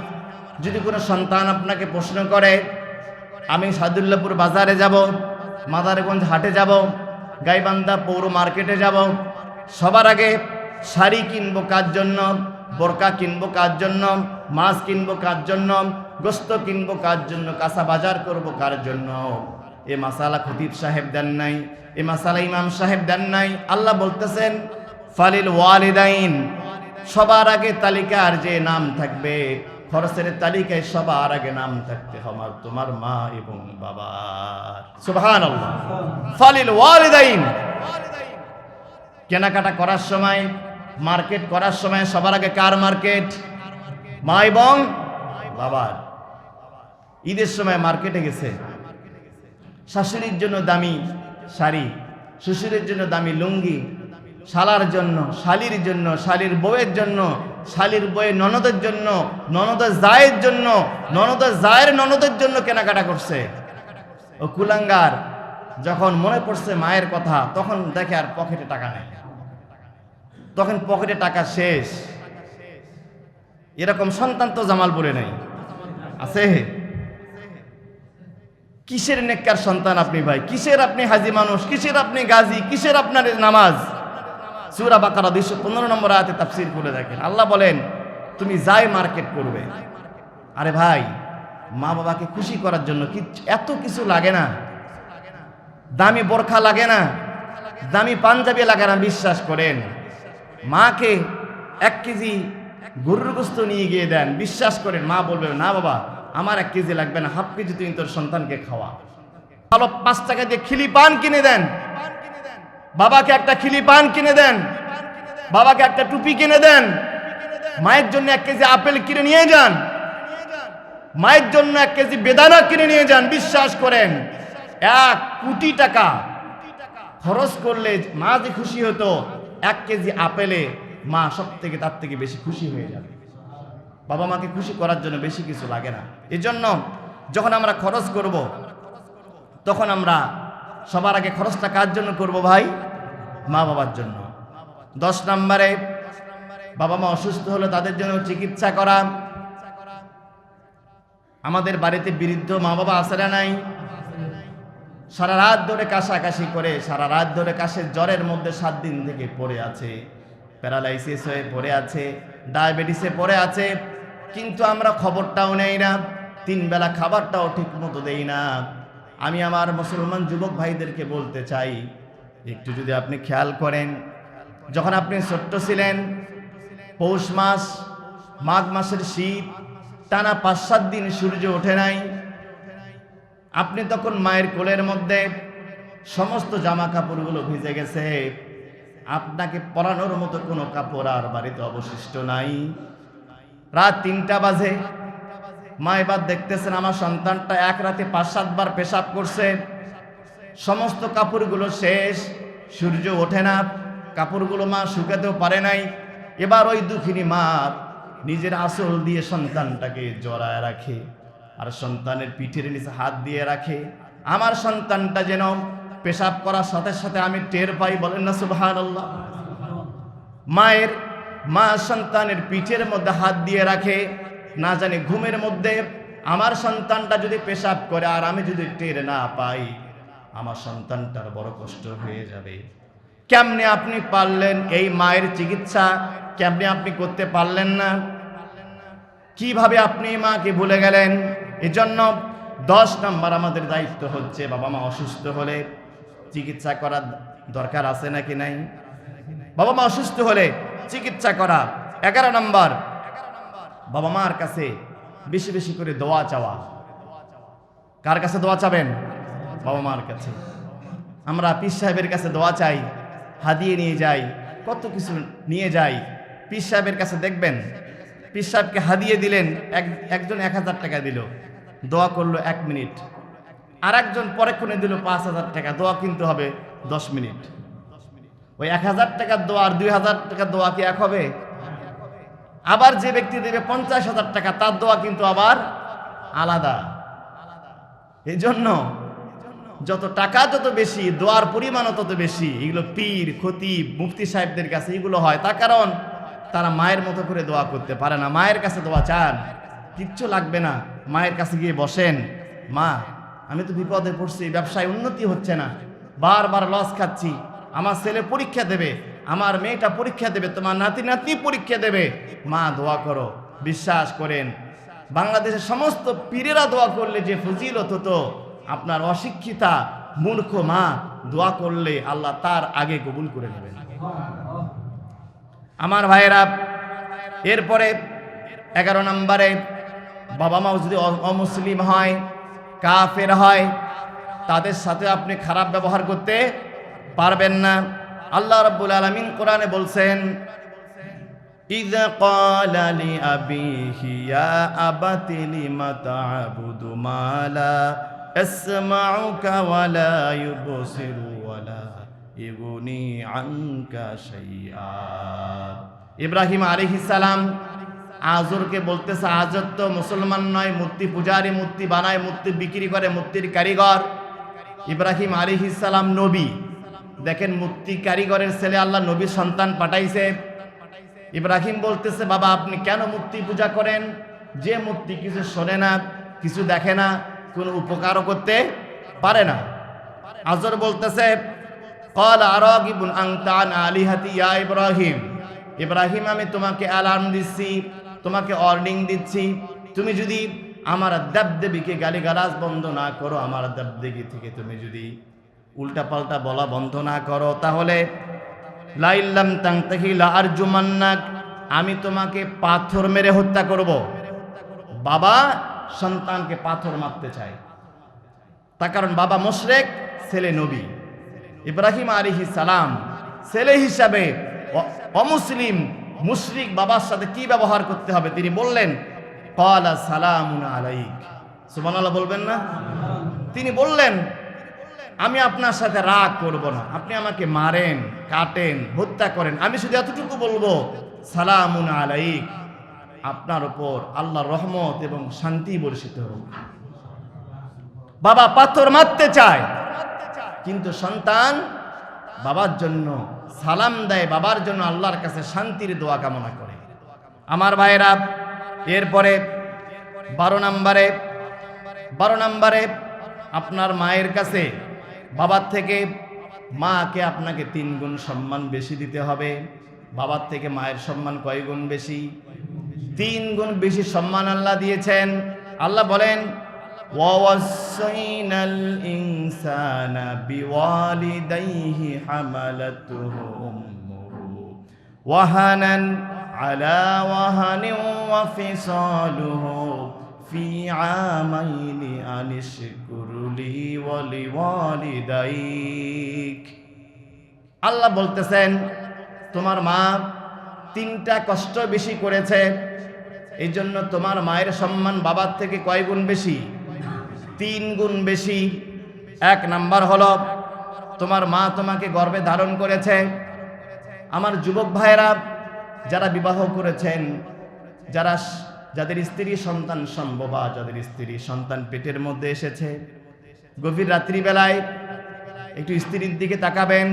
যদি কোনো সন্তান আপনাকে প্রশ্ন করে, আমি সাদুল্লাপুর বাজারে যাব, মাদারগঞ্জ হাটে যাব, গাইবান্ধা পৌর মার্কেটে যাব, সবার আগে শাড়ি কিনবো কার জন্য, বোরকা কিনবো কার জন্য, মাছ কিনবো কার জন্য, গোস্ত কিনবো কার জন্য, কাঁচা বাজার করবো কার জন্য, এ মাসালা খতিব সাহেব দেন নাই, এ মাসালা ইমাম সাহেব দেন নাই। আল্লাহ বলতেছেন ফালিল ওয়ালিদাইন, সবার আগে তালিকার যে নাম থাকবে, খরচের তালিকায় সবার আগে নাম থাকতে হবে তোমার মা এবং বাবার। সুবহানাল্লাহ। ফালিল ওয়ালিদাইন, কেনাকাটা করার সময়, মার্কেট করার সময় সবার আগে কার মার্কেট? মা এবং বাবার। ঈদের সময় মার্কেটে গেছে, শাশুড়ির জন্য দামি শাড়ি, শ্বশুরের জন্য দামি লুঙ্গি, শালার জন্য, শালির জন্য, শালির বউয়ের জন্য, শালির বউয়ের ননদের জন্য, ননদের জায়ের জন্য, ননদের জায়ের ননদের জন্য কেনাকাটা করছে। ও কুলাঙ্গার যখন মনে পড়ছে মায়ের কথা, তখন দেখে আর পকেটে টাকা নেই, তখন পকেটে টাকা শেষ। এরকম সন্তান তো জামালপুরে নেই, আছে? কিসের নেককার সন্তান আপনি ভাই? কিসের আপনি হাজি মানুষ? কিসের আপনি গাজী? কিসের আপনার নামাজ? সূরা বাকারা 215 নম্বর আয়াতে তাফসীর করে দেখেন, আল্লাহ বলেন তুমি যাই মার্কেট করবে। আরে ভাই, মা বাবাকে খুশি করার জন্য এত কিছু লাগে না, দামি বোরখা লাগে না, দামি পাঞ্জাবি লাগে না। বিশ্বাস করেন, মাকে 1 কেজি গরুর গোশত নিয়ে গিয়ে দেন, বিশ্বাস করেন মা বলবে না বাবা আমার 1 কেজি লাগবে না, হাফ কেজি তুমি তোর সন্তানকে খাওয়া। ভালো 5 টাকা দিয়ে খিলি পান কিনে দেন, বাবাকে একটা খিলি পান কিনে দেন, বাবাকে একটা টুপি কিনে দেন, মায়ের জন্য 1 কেজি আপেল কিনে নিয়ে যান, মায়ের জন্য 1 কেজি বেদানা কিনে নিয়ে যান। বিশ্বাস করেন 1 কোটি টাকা খরচ করলে মা যে খুশি হতো, 1 কেজি আপেলে মা সব থেকে তার থেকে বেশি খুশি হয়ে যাবে। বাবা মাকে খুশি করার জন্য বেশি কিছু লাগে না। এজন্য যখন আমরা খরচ করব, তখন আমরা সবার আগে খরচটা কার জন্য করব ভাই? মা বাবার জন্য। 10 নম্বরে, বাবা মা অসুস্থ হলে তাদের জন্য চিকিৎসা করা। আমাদের বাড়িতে বৃদ্ধ মা বাবা আছে না নাই? সারা রাত ধরে কাশাকাশি করে, সারা রাত ধরে কাশের জ্বরের মধ্যে 7 দিন থেকে পড়ে আছে, প্যারালাইসিস হয়ে পড়ে আছে, ডায়াবেটিসে পড়ে আছে, কিন্তু আমরা খবরটাও নেই না, 3 বেলা খাবারটাও ঠিক মতো দেই না। আমি আমার মুসলমান যুবক ভাইদেরকে বলতে চাই, একটু যদি আপনি খেয়াল করেন, যখন আপনি ছোট্ট ছিলেন, পৌষ মাস, মাঘ মাসের শীত, টানা 5-7 দিন সূর্য ওঠে নাই, আপনি তখন মায়ের কোলের মধ্যে সমস্ত জামা কাপড়গুলো ভিজে গেছে, আপনাকে পরানোর মতো কোনো কাপড় আর বাড়িতে অবশিষ্ট নাই। রাত 3টা বাজে, মা এবার দেখতেছেন আমার সন্তানটা 1 রাতে 5-7 বার পেশাব করছে, সমস্ত কাপড়গুলো শেষ, সূর্য ওঠে না, কাপড়গুলো মা শুকাতেও পারে নাই। এবার ওই দুঃখিনী মা নিজের আঁচল দিয়ে সন্তানটাকে জড়ায় রাখে, আর সন্তানের পিঠের নিচে হাত দিয়ে রাখে। আমার সন্তানটা যেন পেশাব করার সাথে সাথে আমি টের পাই, বলেন না সুবহানাল্লাহ। মা সন্তানের পিঠের মধ্যে হাত দিয়ে রাখে, না জানি ঘুমের মধ্যে আমার সন্তানটা যদি পেশাব করে আর আমি যদি টের না পাই, আমার সন্তানটার বড় কষ্ট হয়ে যাবে। কেমনে আপনি পারলেন এই মায়ের চিকিৎসা? কেমনে আপনি করতে পারলেন না? কিভাবে আপনি মাকে ভুলে গেলেন? এজন্য 10 নম্বর আমাদের দায়িত্ব হচ্ছে, বাবা মা অসুস্থ হলে চিকিৎসা করার দরকার আছে নাকি নাই? বাবা মা অসুস্থ হলে চিকিৎসা করা। 11 নম্বর, বাবা মার কাছে বেশি বেশি করে দোয়া চাওয়া। কার কাছে দোয়া চাবেন? বাবা মার কাছে। আমরা পীর সাহেবের কাছে দোয়া চাই, হাদিয়ে নিয়ে যাই, কত কিছু নিয়ে যাই পীর সাহেবের কাছে। দেখবেন পীর সাহেবকে হাদিয়ে দিলেন, একজন 1000 টাকা দিল, দোয়া করলো 1 মিনিট, আর একজন পরেক্ষণে দিল 5000 টাকা, দোয়া কিন্তু হবে 10 মিনিট। ওই 1000 টাকার দোয়া আর 2000 টাকার দোয়া কি এক হবে? আবার যে ব্যক্তি দেবে 50,000 টাকা, তার দোয়া কিন্তু আবার আলাদা। এই জন্য যত টাকা যত বেশি, দোয়ার পরিমাণও তত বেশি। এগুলো পীর, খতিব, মুফতি সাহেবদের কাছে এগুলো হয়, তার কারণ তারা মায়ের মতো করে দোয়া করতে পারে না। মায়ের কাছে দোয়া চান, কিচ্ছু লাগবে না, মায়ের কাছে গিয়ে বসেন, মা আমি তো বিপদে পড়ছি, ব্যবসায় উন্নতি হচ্ছে না, বারবার লস খাচ্ছি, আমার ছেলে পরীক্ষা দেবে, আমার মেয়েটা পরীক্ষা দেবে, তোমার নাতি নাতনি পরীক্ষা দেবে, মা দোয়া করো। বিশ্বাস করেন, বাংলাদেশের সমস্ত পীরেরা দোয়া করলে যে ফজিলত হতো, আপনার অশিক্ষিতা মূর্খ মা দোয়া করলে আল্লাহ তার আগে কবুল করে নেবেন। আমার ভাইয়েরা, এরপরে 11 নম্বরে, বাবা মাও যদি অমুসলিম হয়, কাফের হয়, তাদের সাথে আপনি খারাপ ব্যবহার করতে পারবেন না। আল্লাহ রাব্বুল আলামিন কোরআনে বলছেন, ইযা ক্বালা লিআবিহি ইয়া আবাতি লিমা তা'বুদু মা লা আসমাউকা ওয়া লা ইউবসিরু ওয়া লা ইগুনি আনকা শাইআ। ইব্রাহিম আলাইহিস সালাম আজরকে বলতেছে, আজর তো মুসলমান নয়, মূর্তি পূজারী, মূর্তি বানায়, মূর্তি বিক্রি করে, মূর্তির কারিগর। ইব্রাহিম আলাইহিস সালাম নবী। দেখেন, মূর্তি কারিগরের ছেলে আল্লাহ নবীর সন্তান পাঠাইছে। ইব্রাহিম বলতেছে, বাবা আপনি কেন মূর্তি পূজা করেন? যে মূর্তি কিছু শোনে না, কিছু দেখে না, কোনো উপকারও করতে পারে না। আজর বলতেছে, ক্বালা আরাগিবুন আনতা আন আলিহাতি ইয়া ইব্রাহিম। ইব্রাহিম আমি তোমাকে অ্যালার্ম দিচ্ছি, তোমাকে ওয়ার্নিং দিচ্ছি, তুমি যদি আমার দেবদেবীকে গালিগালাজ বন্ধ না করো, আমার দেবদেবী থেকে তুমি যদি উল্টাপাল্টা বলা বন্ধ না করো, তাহলে লাইল্লাম তানতাহি লা আরজুমান্নাক, আমি তোমাকে পাথর মেরে হত্যা করব। বাবা সন্তানকে পাথর মারতে চায়, তার কারণ বাবা মুশরিক, ছেলে নবী। ইব্রাহিম আলাইহিস সালাম ছেলে হিসাবে অমুসলিম মুশরিক বাবার সাথে কি ব্যবহার করতে হবে তিনি বললেন, ক্বালা সালামুন আলাইক। সুবহানাল্লাহ বলবেন না? তিনি বললেন, আমি আপনার সাথে রাগ করব না, আপনি আমাকে মারেন, কাটেন, হত্যা করেন, আমি শুধু এতটুকু বলবো, সালামুন আলাইক, আপনার উপর আল্লাহর রহমত এবং শান্তি বর্ষিত হোক। বাবা পাথর মারতে চায়, কিন্তু সন্তান বাবার জন্য সালাম দেয়, বাবার জন্য আল্লাহর কাছে শান্তির দোয়া কামনা করে। আমার ভাইয়েরা, এরপরে 12 নম্বরে আপনার মায়ের কাছে বাবার থেকে মাকে আপনাকে 3 গুণ সম্মান বেশি দিতে হবে। বাবার থেকে মায়ের সম্মান কয় গুণ বেশি? 3 গুণ বেশি সম্মান আল্লাহ দিয়েছেন। আল্লাহ বলেন, ওয়াসাইনাল ইনসানা বিওয়ালিদাইহি হামালাতুহু উম্মুহু ওয়াহানান আলা ওয়াহানিন ওয়া ফিসালুহু ফি আমাইনি আনিশকুরলি ওয়া লিওয়ালিদাইক। আল্লাহ বলতেছেন, তোমার মা 3টা কষ্ট বেশি করেছে, এই জন্য তোমার মায়ের সম্মান বাবার থেকে কয় গুণ বেশি? 3 গুণ বেশি। 1 নাম্বার হলো, তোমার মা তোমাকে গর্ভে ধারণ করেছে। আমার যুবক ভাইয়েরা, যারা বিবাহ করেছেন, যাদের স্ত্রী সন্তান সম্ভবা, যাদের স্ত্রী সন্তান পেটের মধ্যে এসেছে, গভীর রাত্রিবেলায় একটু স্ত্রীর দিকে তাকাবেন।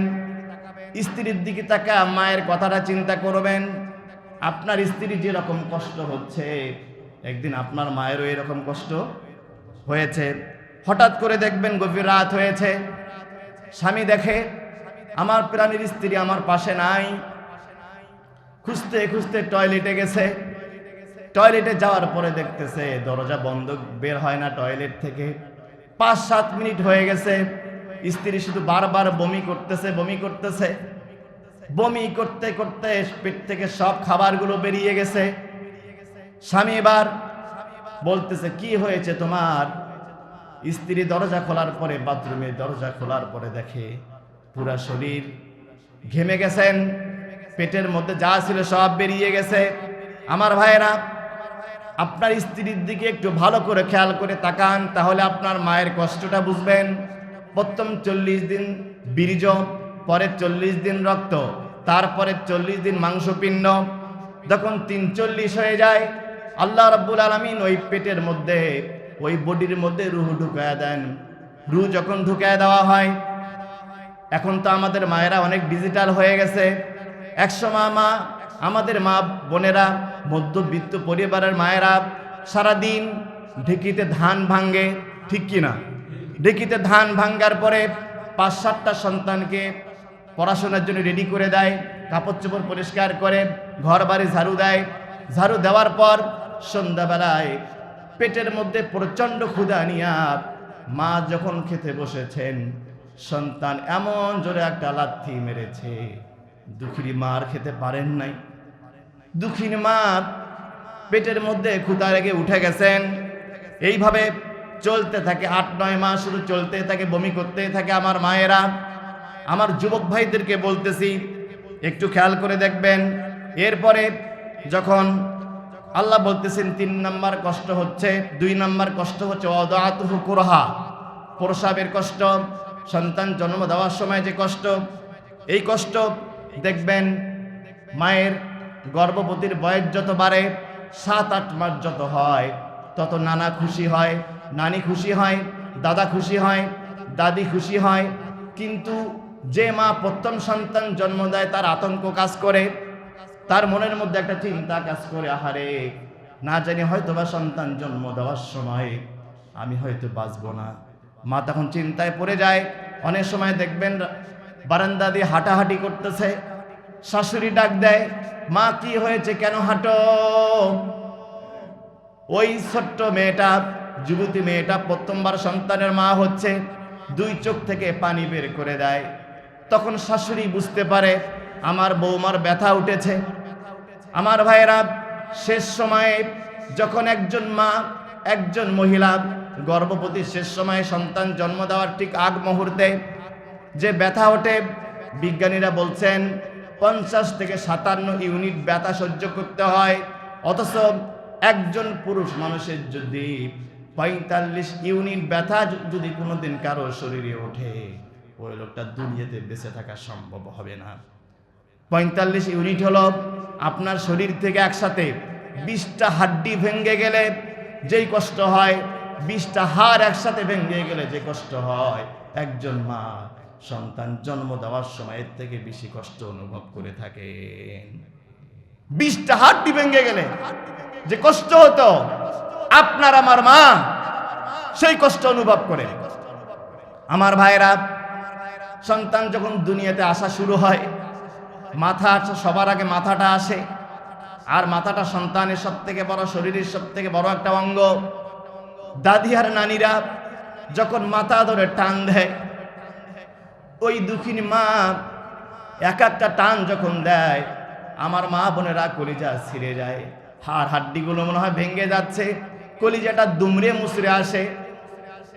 স্ত্রীর দিকে তাকা মায়ের কথাটা চিন্তা করবেন। আপনার স্ত্রী যেরকম কষ্ট হচ্ছে, একদিন আপনার মায়েরও এরকম কষ্ট হয়েছে। হঠাৎ করে দেখবেন গভীর রাত হয়েছে, স্বামী দেখে আমার প্রাণীর স্ত্রী আমার পাশে নাই, খুঁজতে খুঁজতে টয়লেটে গেছে। টয়লেটে যাওয়ার পরে দেখতেছে দরজা বন্ধ, বের হয় না টয়লেট থেকে। 5-7 মিনিট হয়ে গেছে, স্ত্রী শুধু বারবার বমি করতেছে। বমি করতে করতে পেট থেকে সব খাবারগুলো বেরিয়ে গেছে। স্বামী এবার বলতেছে, কি হয়েছে তোমার? স্ত্রী দরজা খোলার পরে, বাথরুমের দরজা খোলার পরে দেখে পুরা শরীর ঘেমে গেছেন, পেটের মধ্যে যা ছিল সব বেরিয়ে গেছে। আমার ভাইয়েরা, আপনার স্ত্রীর দিকে একটু ভালো করে খেয়াল করে তাকান, তাহলে আপনার মায়ের কষ্টটা বুঝবেন। প্রথম 40 দিন বীর্য, পরে 40 দিন রক্ত, তারপরে 40 দিন মাংসপিণ্ড, যখন 3:40 হয়ে যায়, আল্লাহ রাব্বুল আলামিন ওই পেটের মধ্যে, ওই বডির মধ্যে রূহ ঢুকায়া দেন। রূহ যখন ঢুকায়া দেওয়া হয়, এখন তো আমাদের মায়েরা অনেক ডিজিটাল হয়ে গেছে। একসময় আমাদের মা বোনেরা, মধ্যবিত্ত পরিবারের মায়েরা সারাদিন ঢেকিতে ধান ভাঙ্গে, ঠিক কিনা? ঢেকিতে ধান ভাঙ্গার পরে 5-7টা সন্তানকে পড়াশোনার জন্য রেডি করে দেয়, কাপড় চোপড় পরিষ্কার করে, ঘর বাড়ি ঝাড়ু দেয়। ঝাড়ু দেওয়ার পর সন্ধ্যাবেলায় পেটের মধ্যে প্রচণ্ড ক্ষুধা নিয়া মা যখন খেতে বসেছেন, সন্তান এমন জোরে একটা লাথি মেরেছে, দুঃখিনী মা আর খেতে পারেন নাই। দুঃখিনী মা পেটের মধ্যে ক্ষুধা রেগে উঠে গেছেন। এইভাবে চলতে থাকে 8-9 মাস, শুধু চলতে থাকে, বমি করতে থাকে। আমার মায়েরা, আমার যুবক ভাইদেরকে বলতেছি, একটু খেয়াল করে দেখবেন। এরপরে যখন আল্লাহ বলতেছেন 3 নাম্বার কষ্ট হচ্ছে, 2 নাম্বার কষ্ট হচ্ছে ওয়াদাতুহু কুরহা, প্রসবের কষ্ট, সন্তান জন্ম দেওয়ার সময় যে কষ্ট, এই কষ্ট দেখবেন মায়ের গর্ভবতীর বয়স যত বাড়ে, 7-8 মাস যত হয়, তত নানা খুশি হয়, নানি খুশি হয়, দাদা খুশি হয়, দাদি খুশি হয়। কিন্তু যে মা প্রথম সন্তান জন্ম দেয়, তার আতঙ্ক কাজ করে, তার মনের মধ্যে একটা চিন্তা কাজ করে, আহারে না জানি হয়তো বা সন্তান জন্ম দেওয়ার সময় আমি হয়তো বাঁচবো না। মা তখন চিন্তায় পড়ে যায়। অনেক সময় দেখবেন বারান্দা দিয়ে হাঁটাহাঁটি করতেছে, শাশুড়ি ডাক দেয়, মা কি হয়েছে, কেন হাঁটো? ওই ছোট্ট মেয়েটা, যুবতী মেয়েটা প্রথমবার সন্তানের মা হচ্ছে, 2 চোখ থেকে পানি বের করে দেয়। তখন শাশুড়ি বুঝতে পারে আমার বৌমার ব্যথা উঠেছে। আমার ভাইয়েরা, শেষ সময়ে যখন একজন মা, একজন মহিলা গর্ভবতী, শেষ সময়ে সন্তান জন্ম দেওয়ার ঠিক আগ মুহূর্তে যে ব্যথা ওঠে, বিজ্ঞানীরা বলছেন 50 থেকে 57 ইউনিট ব্যথা সহ্য করতে হয়। অথচ একজন পুরুষ মানুষের যদি 45 ইউনিট ব্যথা যদি কোনোদিন কারো শরীরে ওঠে, ওই লোকটা দুনিয়াতে বেঁচে থাকা সম্ভব হবে না। 45 ইউনিট হলো আপনার শরীর থেকে একসাথে 20টা হাড্ডি ভেঙে গেলে যেই কষ্ট হয়, 20টা হাড় একসাথে ভেঙে গেলে যে কষ্ট হয়, একজন মা সন্তান জন্ম দেওয়ার সময় এর থেকে বেশি কষ্ট অনুভব করে থাকেন। 20টা হাড্ডি ভেঙে গেলে যে কষ্ট হতো, আপনার আমার মা সেই কষ্ট অনুভব করে। আমার ভাইরা, সন্তান যখন দুনিয়াতে আসা শুরু হয়, মাথা সবার আগে মাথাটা আসে, আর মাথাটা সন্তানের সব থেকে বড়, শরীরের সব থেকে বড় একটা অঙ্গ। দাদি আর নানিরা যখন মাথা ধরে টান দেয়, ওই দুঃখিনী মা এক একটা টান যখন দেয়, আমার মা বোনেরা কলিজা ছিঁড়ে যায়, হাড় হাড্ডিগুলো মনে হয় ভেঙে যাচ্ছে, কলিজাটা দুমড়ে মুচড়ে আসে,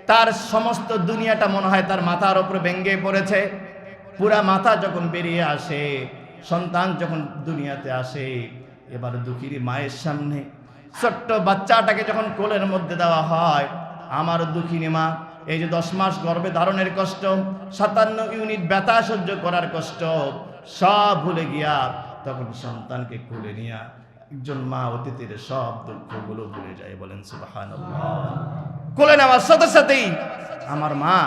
তার সমস্ত দুনিয়াটা মনে হয় তার মাথার উপরে ভেঙে পড়েছে। পুরা মাথা যখন বেরিয়ে আসে, সন্তান যখন দুনিয়াতে আসে, এবার দুঃখিনী মায়ের সামনে ছোট্ট বাচ্চাটাকে যখন কোলের মধ্যে দেওয়া হয়, আমার দুঃখিনী মা এই যে 10 মাস গর্ভে ধারণের কষ্ট, 57 ইউনিট ব্যথা সহ্য করার কষ্ট সব ভুলে গিয়া তখন সন্তানকে কোলে নিয়া একজন মা অতীতের সব দুঃখগুলো ভুলে যায়। বলেন সুবহানাল্লাহ। কোলে নেওয়ার সাথে সাথেই আমার মা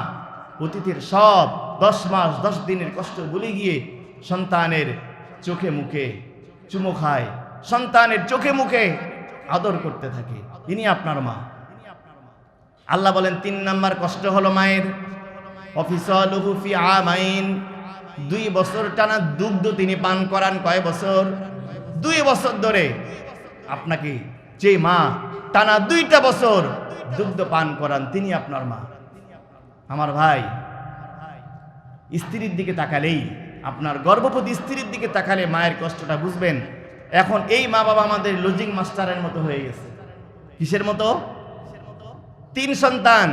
অতীতের সব 10 মাস 10 দিনের কষ্ট ভুলে গিয়ে সন্তানের চোখে মুখে চুমো খায়, সন্তানের চোখে মুখে আদর করতে থাকে। ইনি আপনার মা। আল্লাহ বলেন 3 নাম্বার কষ্ট হলো মায়ের, অফিসালুহু ফি আমাইন, 2 বছর টানা দুগ্ধ তিনি পান করান। কয় বছর? 2 বছর ধরে। আপনাকে যে মা টানা 2টা বছর দুগ্ধ পান করান, তিনি আপনার মা। আমার ভাই, স্ত্রীর দিকে তাকালেই, আপনার গর্ভবতী স্ত্রীর দিকে তাকালে মায়ের কষ্টটা বুঝবেন। এখন এই মা বাবা আমাদের লজিং মাস্টারের মতো হয়ে গেছে। কিসের মতো? 3 সন্তান,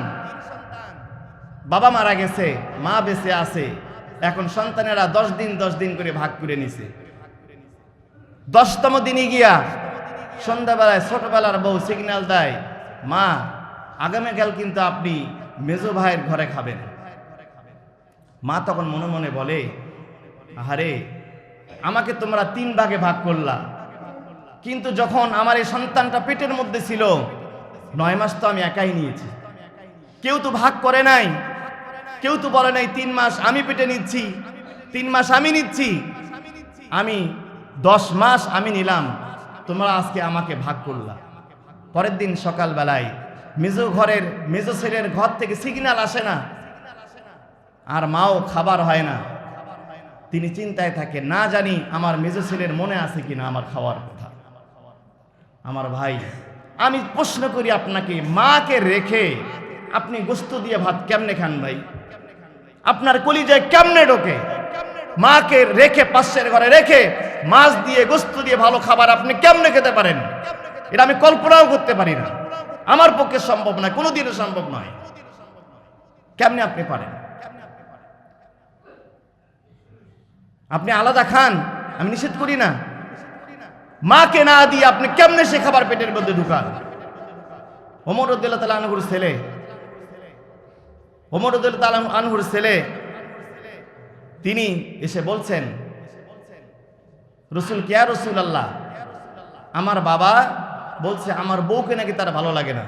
বাবা মারা গেছে, মা বেঁচে আছে, এখন সন্তানেরা 10 দিন করে ভাগ করে নিছে। 10তম দিনে গিয়া সন্ধ্যাবেলায় ছোটবেলার বউ সিগন্যাল দেয়, মা আগামীকাল কিন্তু আপনি মেজো ভাইয়ের ঘরে খাবেন। মা তখন মনে মনে বলে, আহারে আমাকে তোমরা 3 ভাগে ভাগ করলা, কিন্তু যখন আমার এই সন্তানটা পেটের মধ্যে ছিল 9 মাস তো আমি একাই নিয়েছি, কেউ তো ভাগ করে নাই, কেউ তো বলে নাই 3 মাস আমি পেটে নিচ্ছি, 3 মাস আমি নিচ্ছি, আমি 10 মাস আমি নিলাম, তোমরা আজকে আমাকে ভাগ করলা। পরের দিন সকালবেলায় মেজো ছেলের ঘর থেকে সিগন্যাল আসে না, আর মাও খাবার হয় না। তিনি চিন্তায় থাকে, না জানি আমার মেজো ছেলের মনে আছে কিনা আমার খাওয়ার কথা। আমার ভাই, আমি প্রশ্ন করি আপনাকে, মাকে রেখে আপনি গোস্ত দিয়ে ভাত কেমনে খান ভাই? আপনার কলিজায় কেমনে ঢোকে? মাকে রেখে, পাশের ঘরে রেখে মাছ দিয়ে গোস্ত দিয়ে ভালো খাবার আপনি কেমনে খেতে পারেন? এটা আমি কল্পনাও করতে পারি না, আমার পক্ষে সম্ভব নয়, কোনোদিনও সম্ভব নয়। কেমনে আপনি পারেন? আপনি আলাদা খান, আমি নিষেধ করি না, মাকে না দিয়ে আপনি কেমনে সে খাবার পেটের মধ্যে ঢুকান? ওমর রাদিয়াল্লাহু তাআলা আনহুর ছেলে, ওমর রাদিয়াল্লাহু তাআলা আনহুর ছেলে, তিনি এসে বলছেন, রসুল কে রাসূলুল্লাহ, আমার বাবা বলছে আমার বউকে নাকি তার ভালো লাগে না,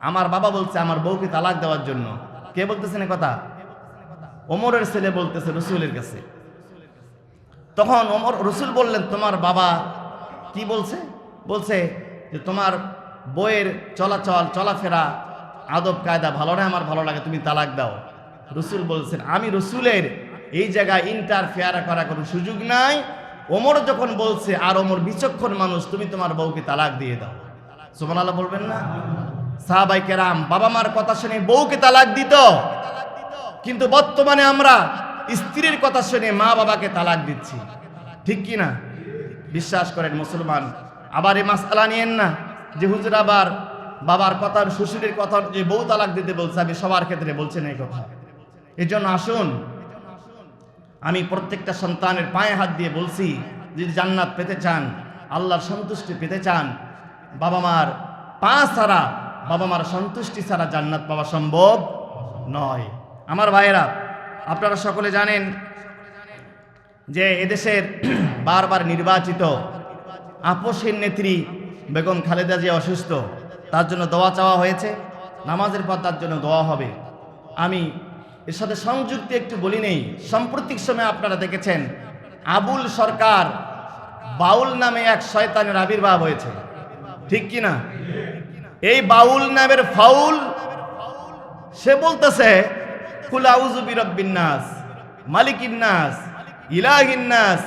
আমার বাবা বলছে আমার বউকে তালাক দেওয়ার জন্য। কে বলতেছেন এ কথা? ওমরের ছেলে বলতেছে রসুলের কাছে। তখন রসুল বললেন, তোমার বাবা কি বলছে? বলছে যে তোমার বউয়ের চলাফেরা আদব কায়দা ভালো না, আমার ভালো লাগে, তুমি তালাক দাও। রসুল বলছেন, আমি রসুলের এই জায়গায় ইন্টারফেয়ার করা কোনো সুযোগ নাই। ওমর যখন বলছে, আর ওমর বিচক্ষণ মানুষ, তুমি তোমার বউকে তালাক দিয়ে দাও। সুবহানাল্লাহ বলবেন না? সাহাবায়ে কেরাম বাবা মার কথা শুনে বউকে তালাক দিত, কিন্তু বর্তমানে আমরা স্ত্রীর কথা শুনে মা বাবাকে তালাক দিচ্ছি, ঠিক কি না? বিশ্বাস করেন মুসলমান, আবার এই মাসআলা নিয়েন না যে হুজুর আবার বাবার কথা, শ্বশুরের কথা যে বউ তালাক দিতে বলছে, আমি সবার ক্ষেত্রে বলছি না এই কথা। এই জন্য আসুন, আমি প্রত্যেকটা সন্তানের পায়ে হাত দিয়ে বলছি, যদি জান্নাত পেতে চান, আল্লাহর সন্তুষ্টি পেতে চান, বাবা মার পা ছাড়া, বাবা মার সন্তুষ্টি ছাড়া জান্নাত পাওয়া সম্ভব নয়। আমার ভাইয়েরা, আপনারা সকলে জানেন যে এদেশের বারবার নির্বাচিত আপসহীন নেত্রী বেগম খালেদা জিয়া অসুস্থ, তার জন্য দোয়া চাওয়া হয়েছে, নামাজের পর তার জন্য দোয়া হবে। আমি এর সাথে সংযুক্ত একটু বলি নেই, সাম্প্রতিক সময়ে আপনারা দেখেছেন আবুল সরকার বাউল নামে এক শয়তানের আবির্ভাব হয়েছে, ঠিক কি না? এই বাউল নামের ফাউল, সে বলতেছে কুল আউযু বিরাব্বিন নাস, মালিকিন নাস, ইলাহিন নাস,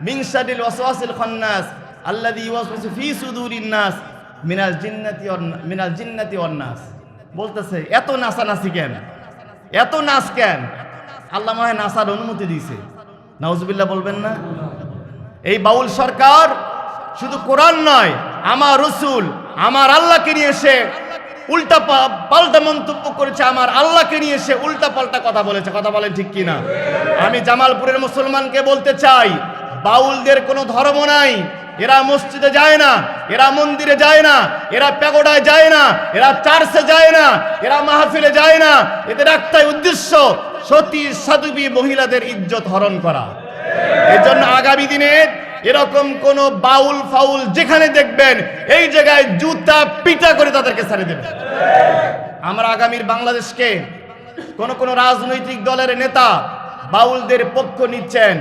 মিন শারিল ওয়াসওয়াসিল খান্নাস আল্লাযী ইউওয়াসওয়িসু ফী সুদুরিন নাস মিনাল জিন্নাতি ওয়ান নাস। বলতেছে এত নাচানাচি কেন, এত নাচ কেন? আল্লাহ মনে হয় নাচার অনুমতি দিয়েছে, নাউজুবিল্লাহ বলবেন না? এই বাউল সরকার শুধু কোরআন নয়, আমার রসুল, আমার আল্লাহকে নিয়ে এসে উল্টা পাল্টা মন্তব্য করেছে, আমার আল্লাহকে নিয়ে এসে উল্টা পাল্টা কথা বলেছে। কথা বলেন ঠিক কিনা? আমি জামালপুরের মুসলমানকে বলতে চাই, বাউলদের কোনো ধর্ম নাই, এরা মসজিদে যায় না, এরা মন্দিরে যায় না, এরা প্যাগোডায় যায় না, এরা চার্চে যায় না, এরা মাহফিলে যায় না, এদের একটাই উদ্দেশ্য সতী সাধবী মহিলাদের ইজ্জত হরণ করা। এই জন্য আগামী দিনে এরকম কোন বাউল ফাউল যেখানে দেখবেন, এই জায়গায় জুতা পিটা করে তাদেরকে ছেড়ে দেবেন। আমরা আগামীর বাংলাদেশকে কোন রাজনৈতিক দলের নেতা বাউলদের পক্ষ নিচ্ছেন,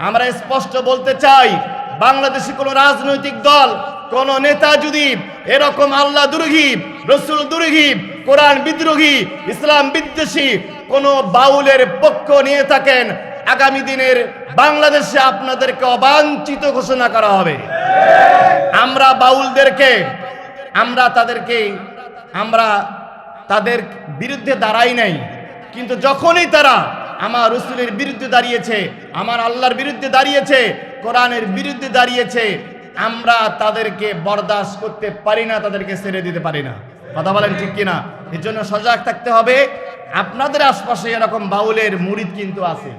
আমরা স্পষ্ট বলতে চাই, বাংলাদেশে কোন রাজনৈতিক দল, কোন নেতা যদি এরকম আল্লাহ দুরোহী, রসুল দুরোহী, কোরআন বিদ্রোহী, ইসলাম বিদ্বেষী কোন বাউলের পক্ষ নিয়ে থাকেন, আগামী দিনের বাংলাদেশে আপনাদেরকে অবাঞ্ছিত ঘোষণা করা হবে। আমরা বাউলদেরকে, আমরা তাদের বিরুদ্ধে দাঁড়াই নাই, কিন্তু যখনই তারা আমার রসুলের বিরুদ্ধে দাঁড়িয়েছে, আমার আল্লাহর বিরুদ্ধে দাঁড়িয়েছে, কোরআনের বিরুদ্ধে দাঁড়িয়েছে, আমরা তাদেরকে বরদাস্ত করতে পারি না, তাদেরকে ছেড়ে দিতে পারি না। কথা বলেন ঠিক কিনা? এর জন্য সজাগ থাকতে হবে। আপনাদের আশপাশে এরকম বাউলের মুরিদ কিন্তু আছে,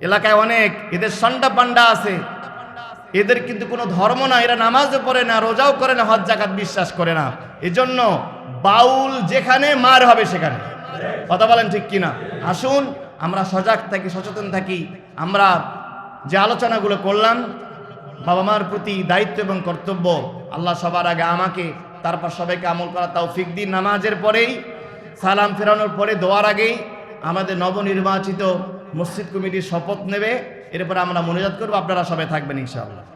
এলাকায় অনেক, এদের সন্ডা পান্ডা আছে, এদের কিন্তু কোনো ধর্ম না, এরা নামাজও পড়ে না, রোজাও করে না, হজ যাকাত বিশ্বাস করে না। এজন্য বাউল যেখানে মার হবে সেখানে। কথা বলেন ঠিক কিনা? আসুন আমরা সজাগ থাকি, সচেতন থাকি। আমরা যে আলোচনাগুলো করলাম, বাবা মার প্রতি দায়িত্ব এবং কর্তব্য। আল্লাহ সবার আগে আমাকে, তারপর সবাইকে আমল করা তৌফিক দিন। নামাজের পরেই, সালাম ফেরানোর পরে, দোয়ার আগেই আমাদের নবনির্বাচিত মসজিদ কমিটির শপথ নেবে, এরপরে আমরা মোনাজাত করবো। আপনারা সবাই থাকবেন ইনশাআল্লাহ।